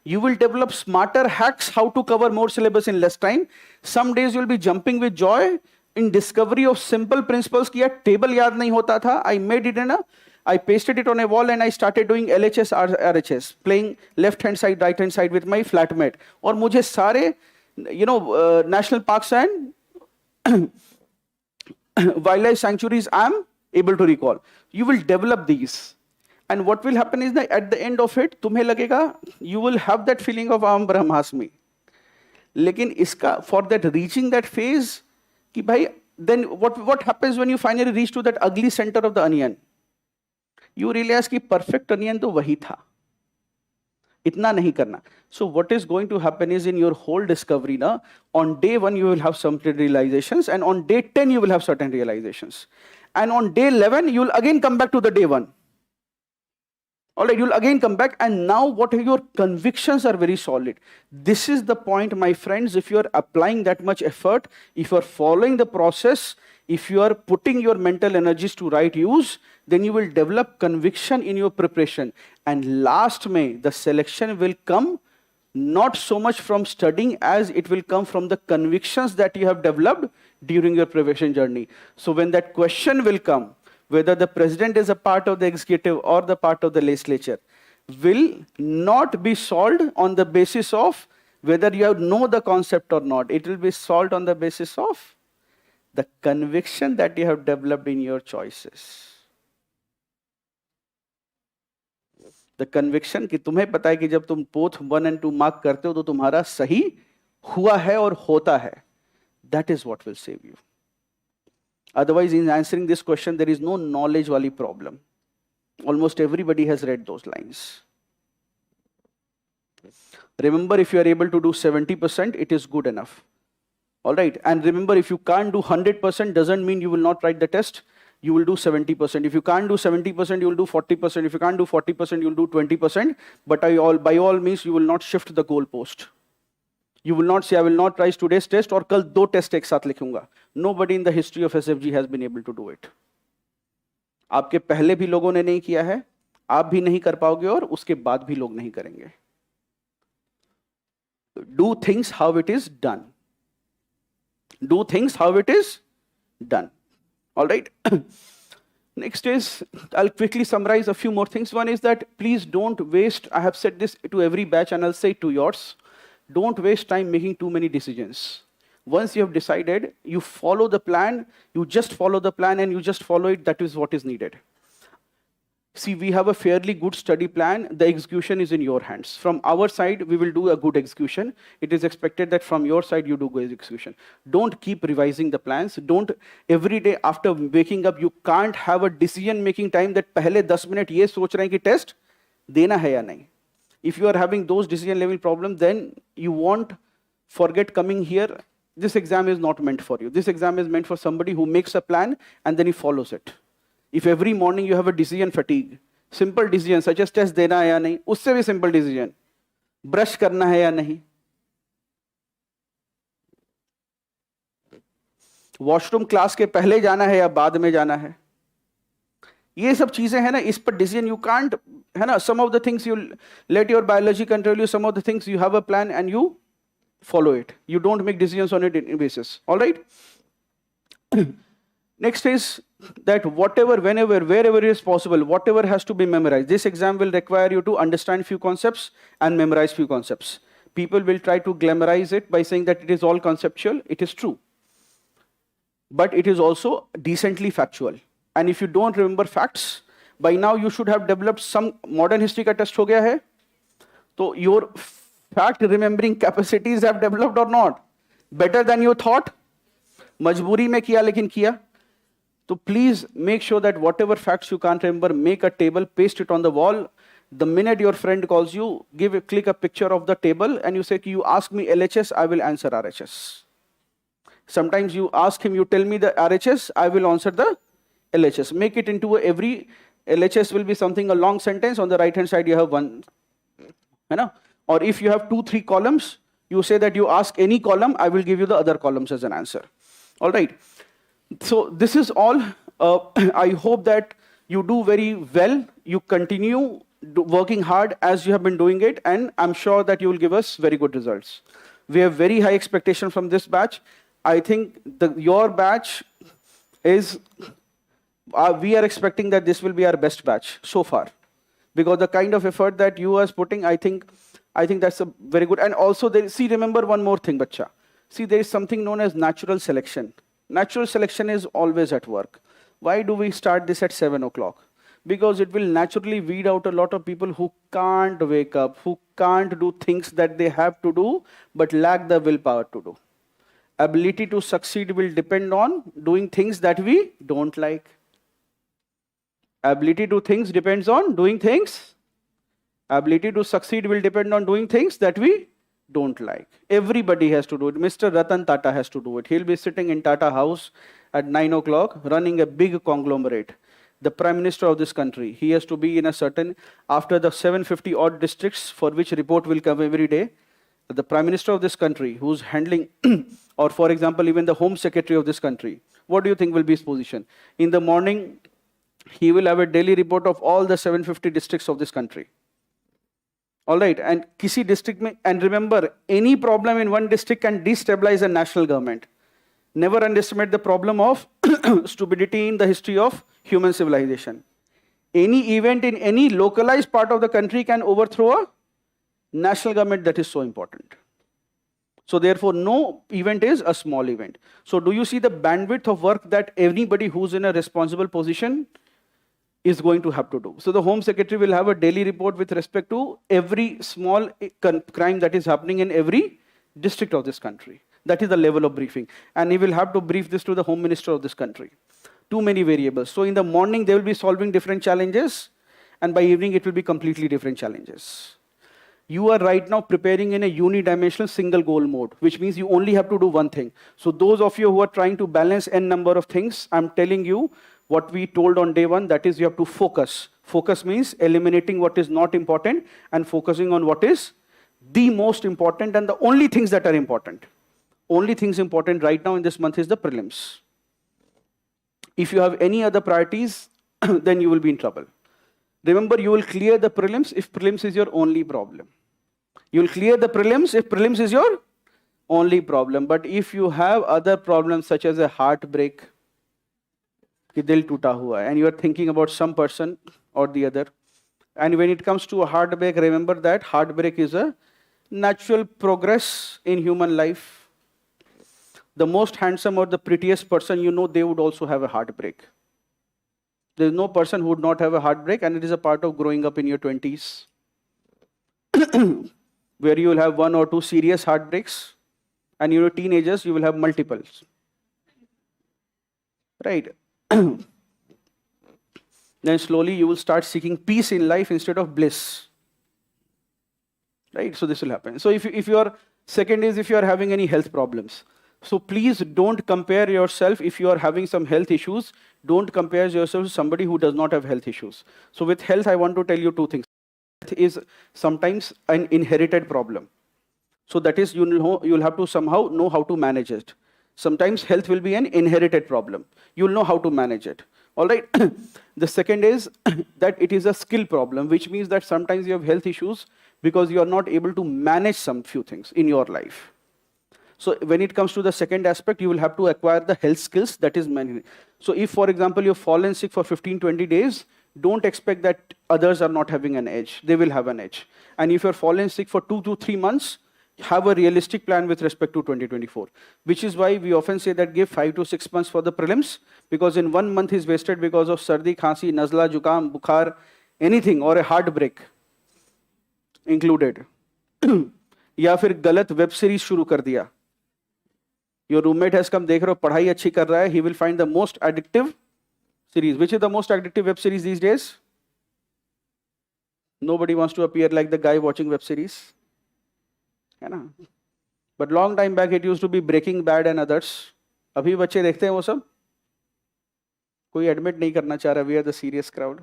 you will develop smarter hacks how to cover more syllabus in less time. Some days you will be jumping with joy in discovery of simple principles कि यार table याद नहीं होता था. I pasted it on a wall and I started doing LHS, RHS, playing left hand side, right hand side with my flatmate. और मुझे सारे, national parks and wildlife sanctuaries I am able to recall. You will develop these. And what will happen is that at the end of it, तुम्हें लगेगा, you will have that feeling of Aham Brahmasmi. लेकिन इसका, for that reaching that phase, कि भाई, then what happens when you finally reach to that ugly center of the onion? You realize कि perfect onion तो वही था. इतना नहीं करना. So what is going to happen is, in your whole discovery, on day 1 you will have some realizations, and on day 10 you will have certain realizations. And on day 11 you will again come back to the day 1. Alright, you'll again come back, and now what are your convictions are very solid. This is the point, my friends. If you are applying that much effort, if you are following the process, if you are putting your mental energies to right use, then you will develop conviction in your preparation. And last May, the selection will come not so much from studying as it will come from the convictions that you have developed during your preparation journey. So when that question will come, whether the president is a part of the executive or the part of the legislature, will not be solved on the basis of whether you know the concept or not. It will be solved on the basis of the conviction that you have developed in your choices. The conviction कि तुम्हें पता है कि जब तुम both 1 and 2 mark करते हो तो तुम्हारा सही हुआ है और होता है. That is what will save you. Otherwise, in answering this question, there is no knowledge wali problem. Almost everybody has read those lines. Remember, if you are able to do 70%, it is good enough. All right. And remember, if you can't do 100%, doesn't mean you will not write the test. You will do 70%. If you can't do 70%, you will do 40%. If you can't do 40%, you will do 20%. But by all means, you will not shift the goalpost. You will not say, I will not write today's test और कल 2 test एक साथ लिखूंगा. Nobody in the history of SFG has been able to do it. आपके पहले भी लोगों ने नहीं किया है, आप भी नहीं कर पाओगे, और उसके बाद भी लोग नहीं करेंगे. Do things how it is done. Do things how it is done. All right. Next is, I'll quickly summarize a few more things. One is that please don't waste, I have said this to every batch and I'll say it to yours, don't waste time making too many decisions. Once you have decided, you follow the plan, you just follow the plan and you just follow it, that is what is needed. See, we have a fairly good study plan. The execution is in your hands. From our side, we will do a good execution. It is expected that from your side, you do good execution. Don't keep revising the plans. Don't, every day after waking up, you can't have a decision-making time that पहले 10 minute ये सोच रहे हैं कि test देना है या नहीं. If you are having those decision level problems, then you won't forget coming here. This exam is not meant for you. This exam is meant for somebody who makes a plan and then he follows it. If every morning you have a decision fatigue, simple decision such as test देना है या नहीं, उससे भी simple decision, brush करना है या नहीं, washroom class के पहले जाना है या बाद में जाना है, ये सब चीजें हैं ना, इस पर decision you can't, है ना, some of the things you let your biology control you, some of the things you have a plan and you follow it. You don't make decisions on it basis. All right. Next is that whatever, whenever, wherever it is possible, whatever has to be memorized. This exam will require you to understand few concepts and memorize few concepts. People will try to glamorize it by saying that it is all conceptual. It is true. But it is also decently factual. And if you don't remember facts, by now you should have developed some modern history ka test ho gaya hai. So your fact remembering capacities have developed or not? Better than you thought? Majburi mein kiya lekin kiya. So please make sure that whatever facts you can't remember, make a table, paste it on the wall. The minute your friend calls you, click a picture of the table and you say, you ask me LHS, I will answer RHS. Sometimes you ask him, you tell me the RHS, I will answer the LHS. Make it into every LHS will be something, a long sentence. On the right hand side, you have one. You know? Or if you have 2-3 columns, you say that you ask any column, I will give you the other columns as an answer. All right. So this is all. I hope that you do very well. You continue working hard as you have been doing it, and I'm sure that you will give us very good results. We have very high expectation from this batch. I think your batch is, we are expecting that this will be our best batch so far. Because the kind of effort that you are putting, I think that's a very good. And also, see, remember one more thing, bacha. See, there is something known as natural selection. Natural selection is always at work. Why do we start this at 7 o'clock? Because it will naturally weed out a lot of people who can't wake up, who can't do things that they have to do, but lack the willpower to do. Ability to succeed will depend on doing things that we don't like. Ability to things depends on doing things. Ability to succeed will depend on doing things that we don't like. Everybody has to do it. Mr. Ratan Tata has to do it. He'll be sitting in Tata House at 9 o'clock running a big conglomerate. The Prime Minister of this country, he has to be in a certain, after the 750 odd districts for which report will come every day, the Prime Minister of this country who's handling, or for example, even the Home Secretary of this country, what do you think will be his position? In the morning, he will have a daily report of all the 750 districts of this country. All right, and kisi district mein, and remember, any problem in one district can destabilize a national government. Never underestimate the problem of stupidity in the history of human civilization. Any event in any localized part of the country can overthrow a national government that is so important. So therefore, no event is a small event. So do you see the bandwidth of work that anybody who's in a responsible position is going to have to do? So the Home Secretary will have a daily report with respect to every small crime that is happening in every district of this country. That is the level of briefing. And he will have to brief this to the Home Minister of this country. Too many variables. So in the morning, they will be solving different challenges, and by evening, it will be completely different challenges. You are right now preparing in a unidimensional single goal mode, which means you only have to do one thing. So those of you who are trying to balance n number of things, I'm telling you what we told on day one, that is you have to focus. Focus means eliminating what is not important and focusing on what is the most important and the only things that are important. Only things important right now in this month is the prelims. If you have any other priorities, then you will be in trouble. Remember, you will clear the prelims if prelims is your only problem. You will clear the prelims if prelims is your only problem. But if you have other problems such as a heartbreak, कि दिल टूटा हुआ है, and you are thinking about some person or the other, and when it comes to a heartbreak, remember that heartbreak is a natural progress in human life. The most handsome or the prettiest person you know, they would also have a heartbreak. There is no person who would not have a heartbreak, and it is a part of growing up in your 20s, where you will have 1 or 2 serious heartbreaks, and in your teenagers, you will have multiples. Right? Then slowly you will start seeking peace in life instead of bliss. Right? So this will happen. So if your second is if you are having any health problems. So please don't compare yourself. If you are having some health issues, don't compare yourself to somebody who does not have health issues. So with health, I want to tell you 2 things. Health is sometimes an inherited problem. So that is, you'll have to somehow know how to manage it. Sometimes health will be an inherited problem. You'll know how to manage it. All right. The second is that it is a skill problem, which means that sometimes you have health issues because you are not able to manage some few things in your life. So when it comes to the second aspect, you will have to acquire the health skills that is managed. So if, for example, you've fallen sick for 15, 20 days, don't expect that others are not having an edge. They will have an edge. And if you're fallen sick for 2 to 3 months, have a realistic plan with respect to 2024, which is why we often say that give 5 to 6 months for the prelims, because in 1 month is wasted because of sardi, khansi, nazla, jukam, bukhar, anything, or a heartbreak included. या फिर गलत web series शुरू कर दिया. Your roommate has come, देख रहे हो पढ़ाई अच्छी कर रहा है, he will find the most addictive series. Which is the most addictive web series these days? Nobody wants to appear like the guy watching web series. है ना? But long time back it used to be Breaking Bad and others. अभी बच्चे देखते हैं वो सब? कोई admit नहीं करना चाह रहा, we are the serious crowd.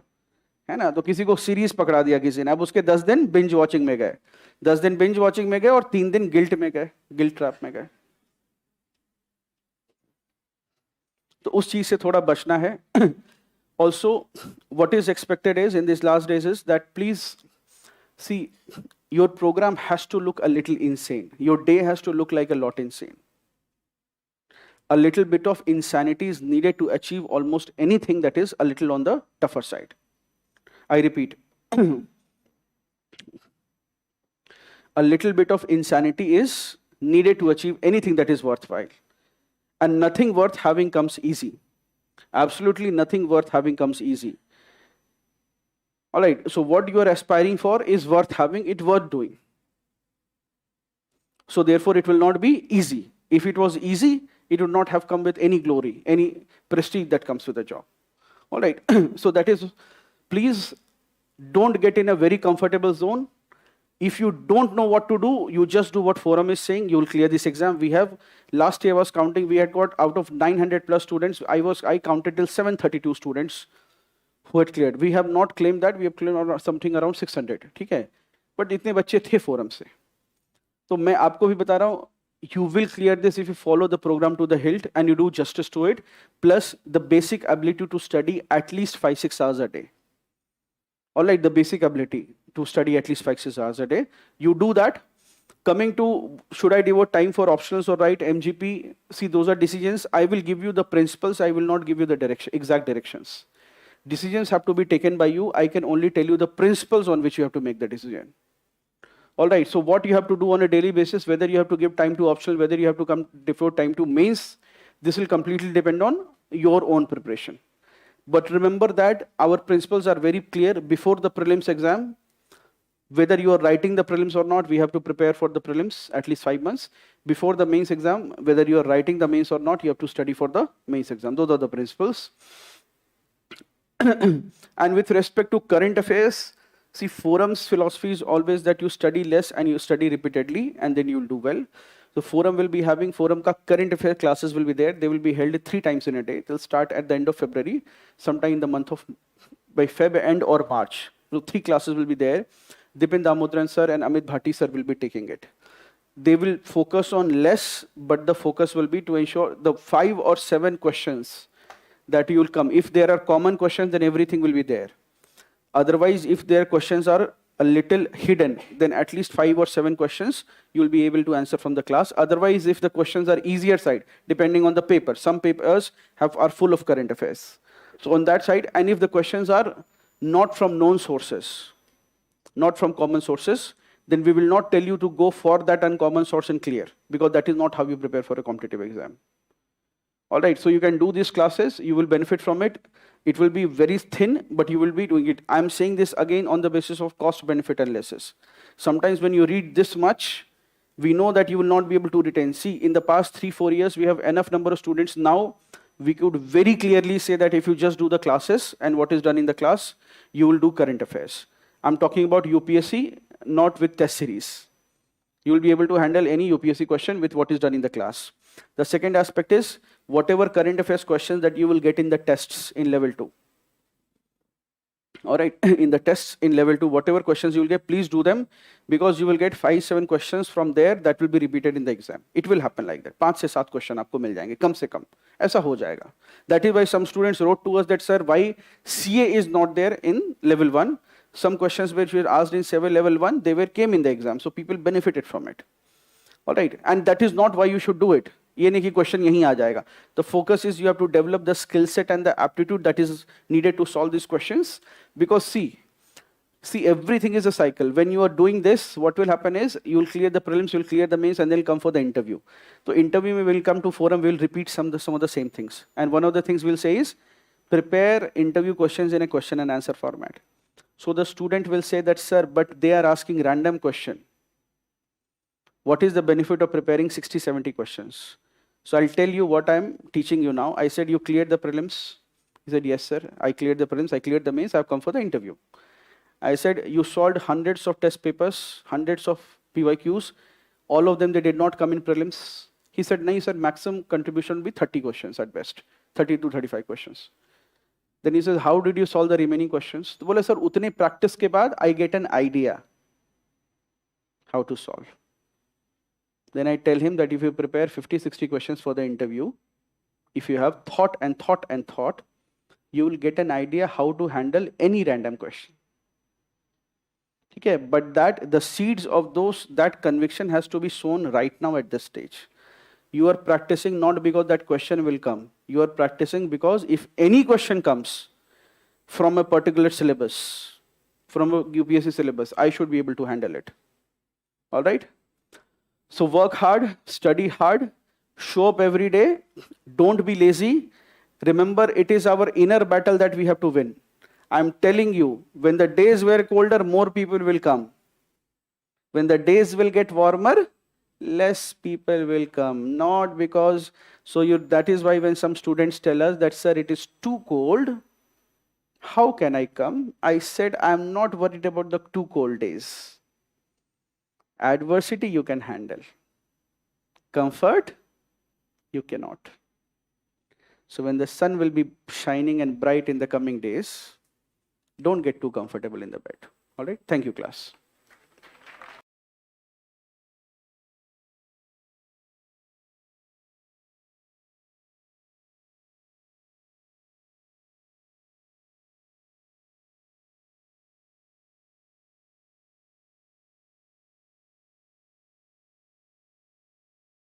है ना? तो किसी को सीरीज पकड़ा दिया किसी ने, अब उसके 10 दिन बिंज वॉचिंग में गए, 10 दिन बिंज वॉचिंग में गए और 3 दिन गिल्ट में गए, गिल्ट ट्रैप में गए. तो उस चीज से थोड़ा बचना है. Also, what is expected is in these last days is that please see, your program has to look a little insane. Your day has to look like a lot insane. A little bit of insanity is needed to achieve almost anything that is a little on the tougher side. I repeat, a little bit of insanity is needed to achieve anything that is worthwhile. And nothing worth having comes easy. Absolutely nothing worth having comes easy. All right, so what you are aspiring for is worth having, it's worth doing. So therefore it will not be easy. If it was easy, it would not have come with any glory, any prestige that comes with a job. All right, so that is, please don't get in a very comfortable zone. If you don't know what to do, you just do what Forum is saying, you will clear this exam. We have, last year I was counting, we had got out of 900 plus students, I counted till 732 students who had cleared. We have not claimed that, we have claimed something around 600, ठीक है? But इतने बच्चे थे Forum से. तो मैं आपको भी बता रहा हूँ, you will clear this if you follow the program to the hilt and you do justice to it, plus the basic ability to study at least 5-6 hours a day. All right, the basic ability to study at least 5-6 hours a day. You do that. Coming to, should I devote time for optionals or write MGP? See, those are decisions. I will give you the principles. I will not give you the direction, exact directions. Decisions have to be taken by you. I can only tell you the principles on which you have to make the decision. All right, so what you have to do on a daily basis, whether you have to give time to optional, whether you have to devote time to mains, this will completely depend on your own preparation. But remember that our principles are very clear before the prelims exam. Whether you are writing the prelims or not, we have to prepare for the prelims at least 5 months. Before the mains exam, whether you are writing the mains or not, you have to study for the mains exam. Those are the principles. And with respect to current affairs, see, Forum's philosophy is always that you study less and you study repeatedly, and then you will do well. So Forum will be having, Forum ka current affairs classes will be there. They will be held 3 times in a day. They'll start at the end of February, sometime in the month of, by Feb end or March. So 3 classes will be there. Dipin Damodran sir and Amit Bhatti sir will be taking it. They will focus on less, but the focus will be to ensure the 5 or 7 questions that you will come. If there are common questions, then everything will be there. Otherwise, if their questions are a little hidden, then at least 5 or 7 questions you will be able to answer from the class. Otherwise, if the questions are easier side, depending on the paper, some papers are full of current affairs. So on that side, and if the questions are not from known sources, not from common sources, then we will not tell you to go for that uncommon source and clear, because that is not how you prepare for a competitive exam. All right, so you can do these classes, you will benefit from it. It will be very thin, but you will be doing it. I'm saying this again on the basis of cost-benefit analysis. Sometimes when you read this much, we know that you will not be able to retain. See, in the past 3-4 years, we have enough number of students. Now, we could very clearly say that if you just do the classes and what is done in the class, you will do current affairs. I'm talking about UPSC, not with test series. You will be able to handle any UPSC question with what is done in the class. The second aspect is whatever current affairs questions that you will get in the tests in level 2. All right, in the tests in level 2, whatever questions you will get, please do them, because you will get 5-7 questions from there that will be repeated in the exam. It will happen like that. 5 से 7 question आपको मिल जाएंगे कम से कम. ऐसा हो जाएगा. That is why some students wrote to us that, sir, why CA is not there in level 1? Some questions which were asked in civil level 1, they came in the exam, so people benefited from it. All right, and that is not why you should do it. ये नहीं कि question यहीं आ जाएगा. The focus is you have to develop the skill set and the aptitude that is needed to solve these questions. Because see, everything is a cycle. When you are doing this, what will happen is you will clear the prelims, you will clear the mains, and then come for the interview. So interview we will come to forum, we will repeat some of the same things. And one of the things we'll say is prepare interview questions in a question and answer format. So the student will say that, sir, but they are asking random question. What is the benefit of preparing 60-70 questions? So I'll tell you what I'm teaching you now. I said, you cleared the prelims. He said, yes, sir. I cleared the prelims. I cleared the mains. I've come for the interview. I said, you solved hundreds of test papers, hundreds of PYQs. All of them, they did not come in prelims. He said, no, sir, maximum contribution will be 30 questions at best, 30 to 35 questions. Then he says, how did you solve the remaining questions? तो बोले, sir, उतने practice के बाद, I get an idea how to solve. Then I tell him that if you prepare 50-60 questions for the interview, if you have thought and thought and thought, you will get an idea how to handle any random question. Okay, but that the seeds of that conviction has to be sown right now at this stage. You are practicing not because that question will come. You are practicing because if any question comes from a particular syllabus, from a UPSC syllabus, I should be able to handle it. All right? So work hard, study hard, show up every day, don't be lazy. Remember, it is our inner battle that we have to win. I'm telling you, when the days were colder, more people will come. When the days will get warmer, less people will come. Not because, that is why when some students tell us that, sir, it is too cold, how can I come? I said, I'm not worried about the too cold days. Adversity you can handle. Comfort, you cannot. So when the sun will be shining and bright in the coming days, don't get too comfortable in the bed. All right? Thank you, class.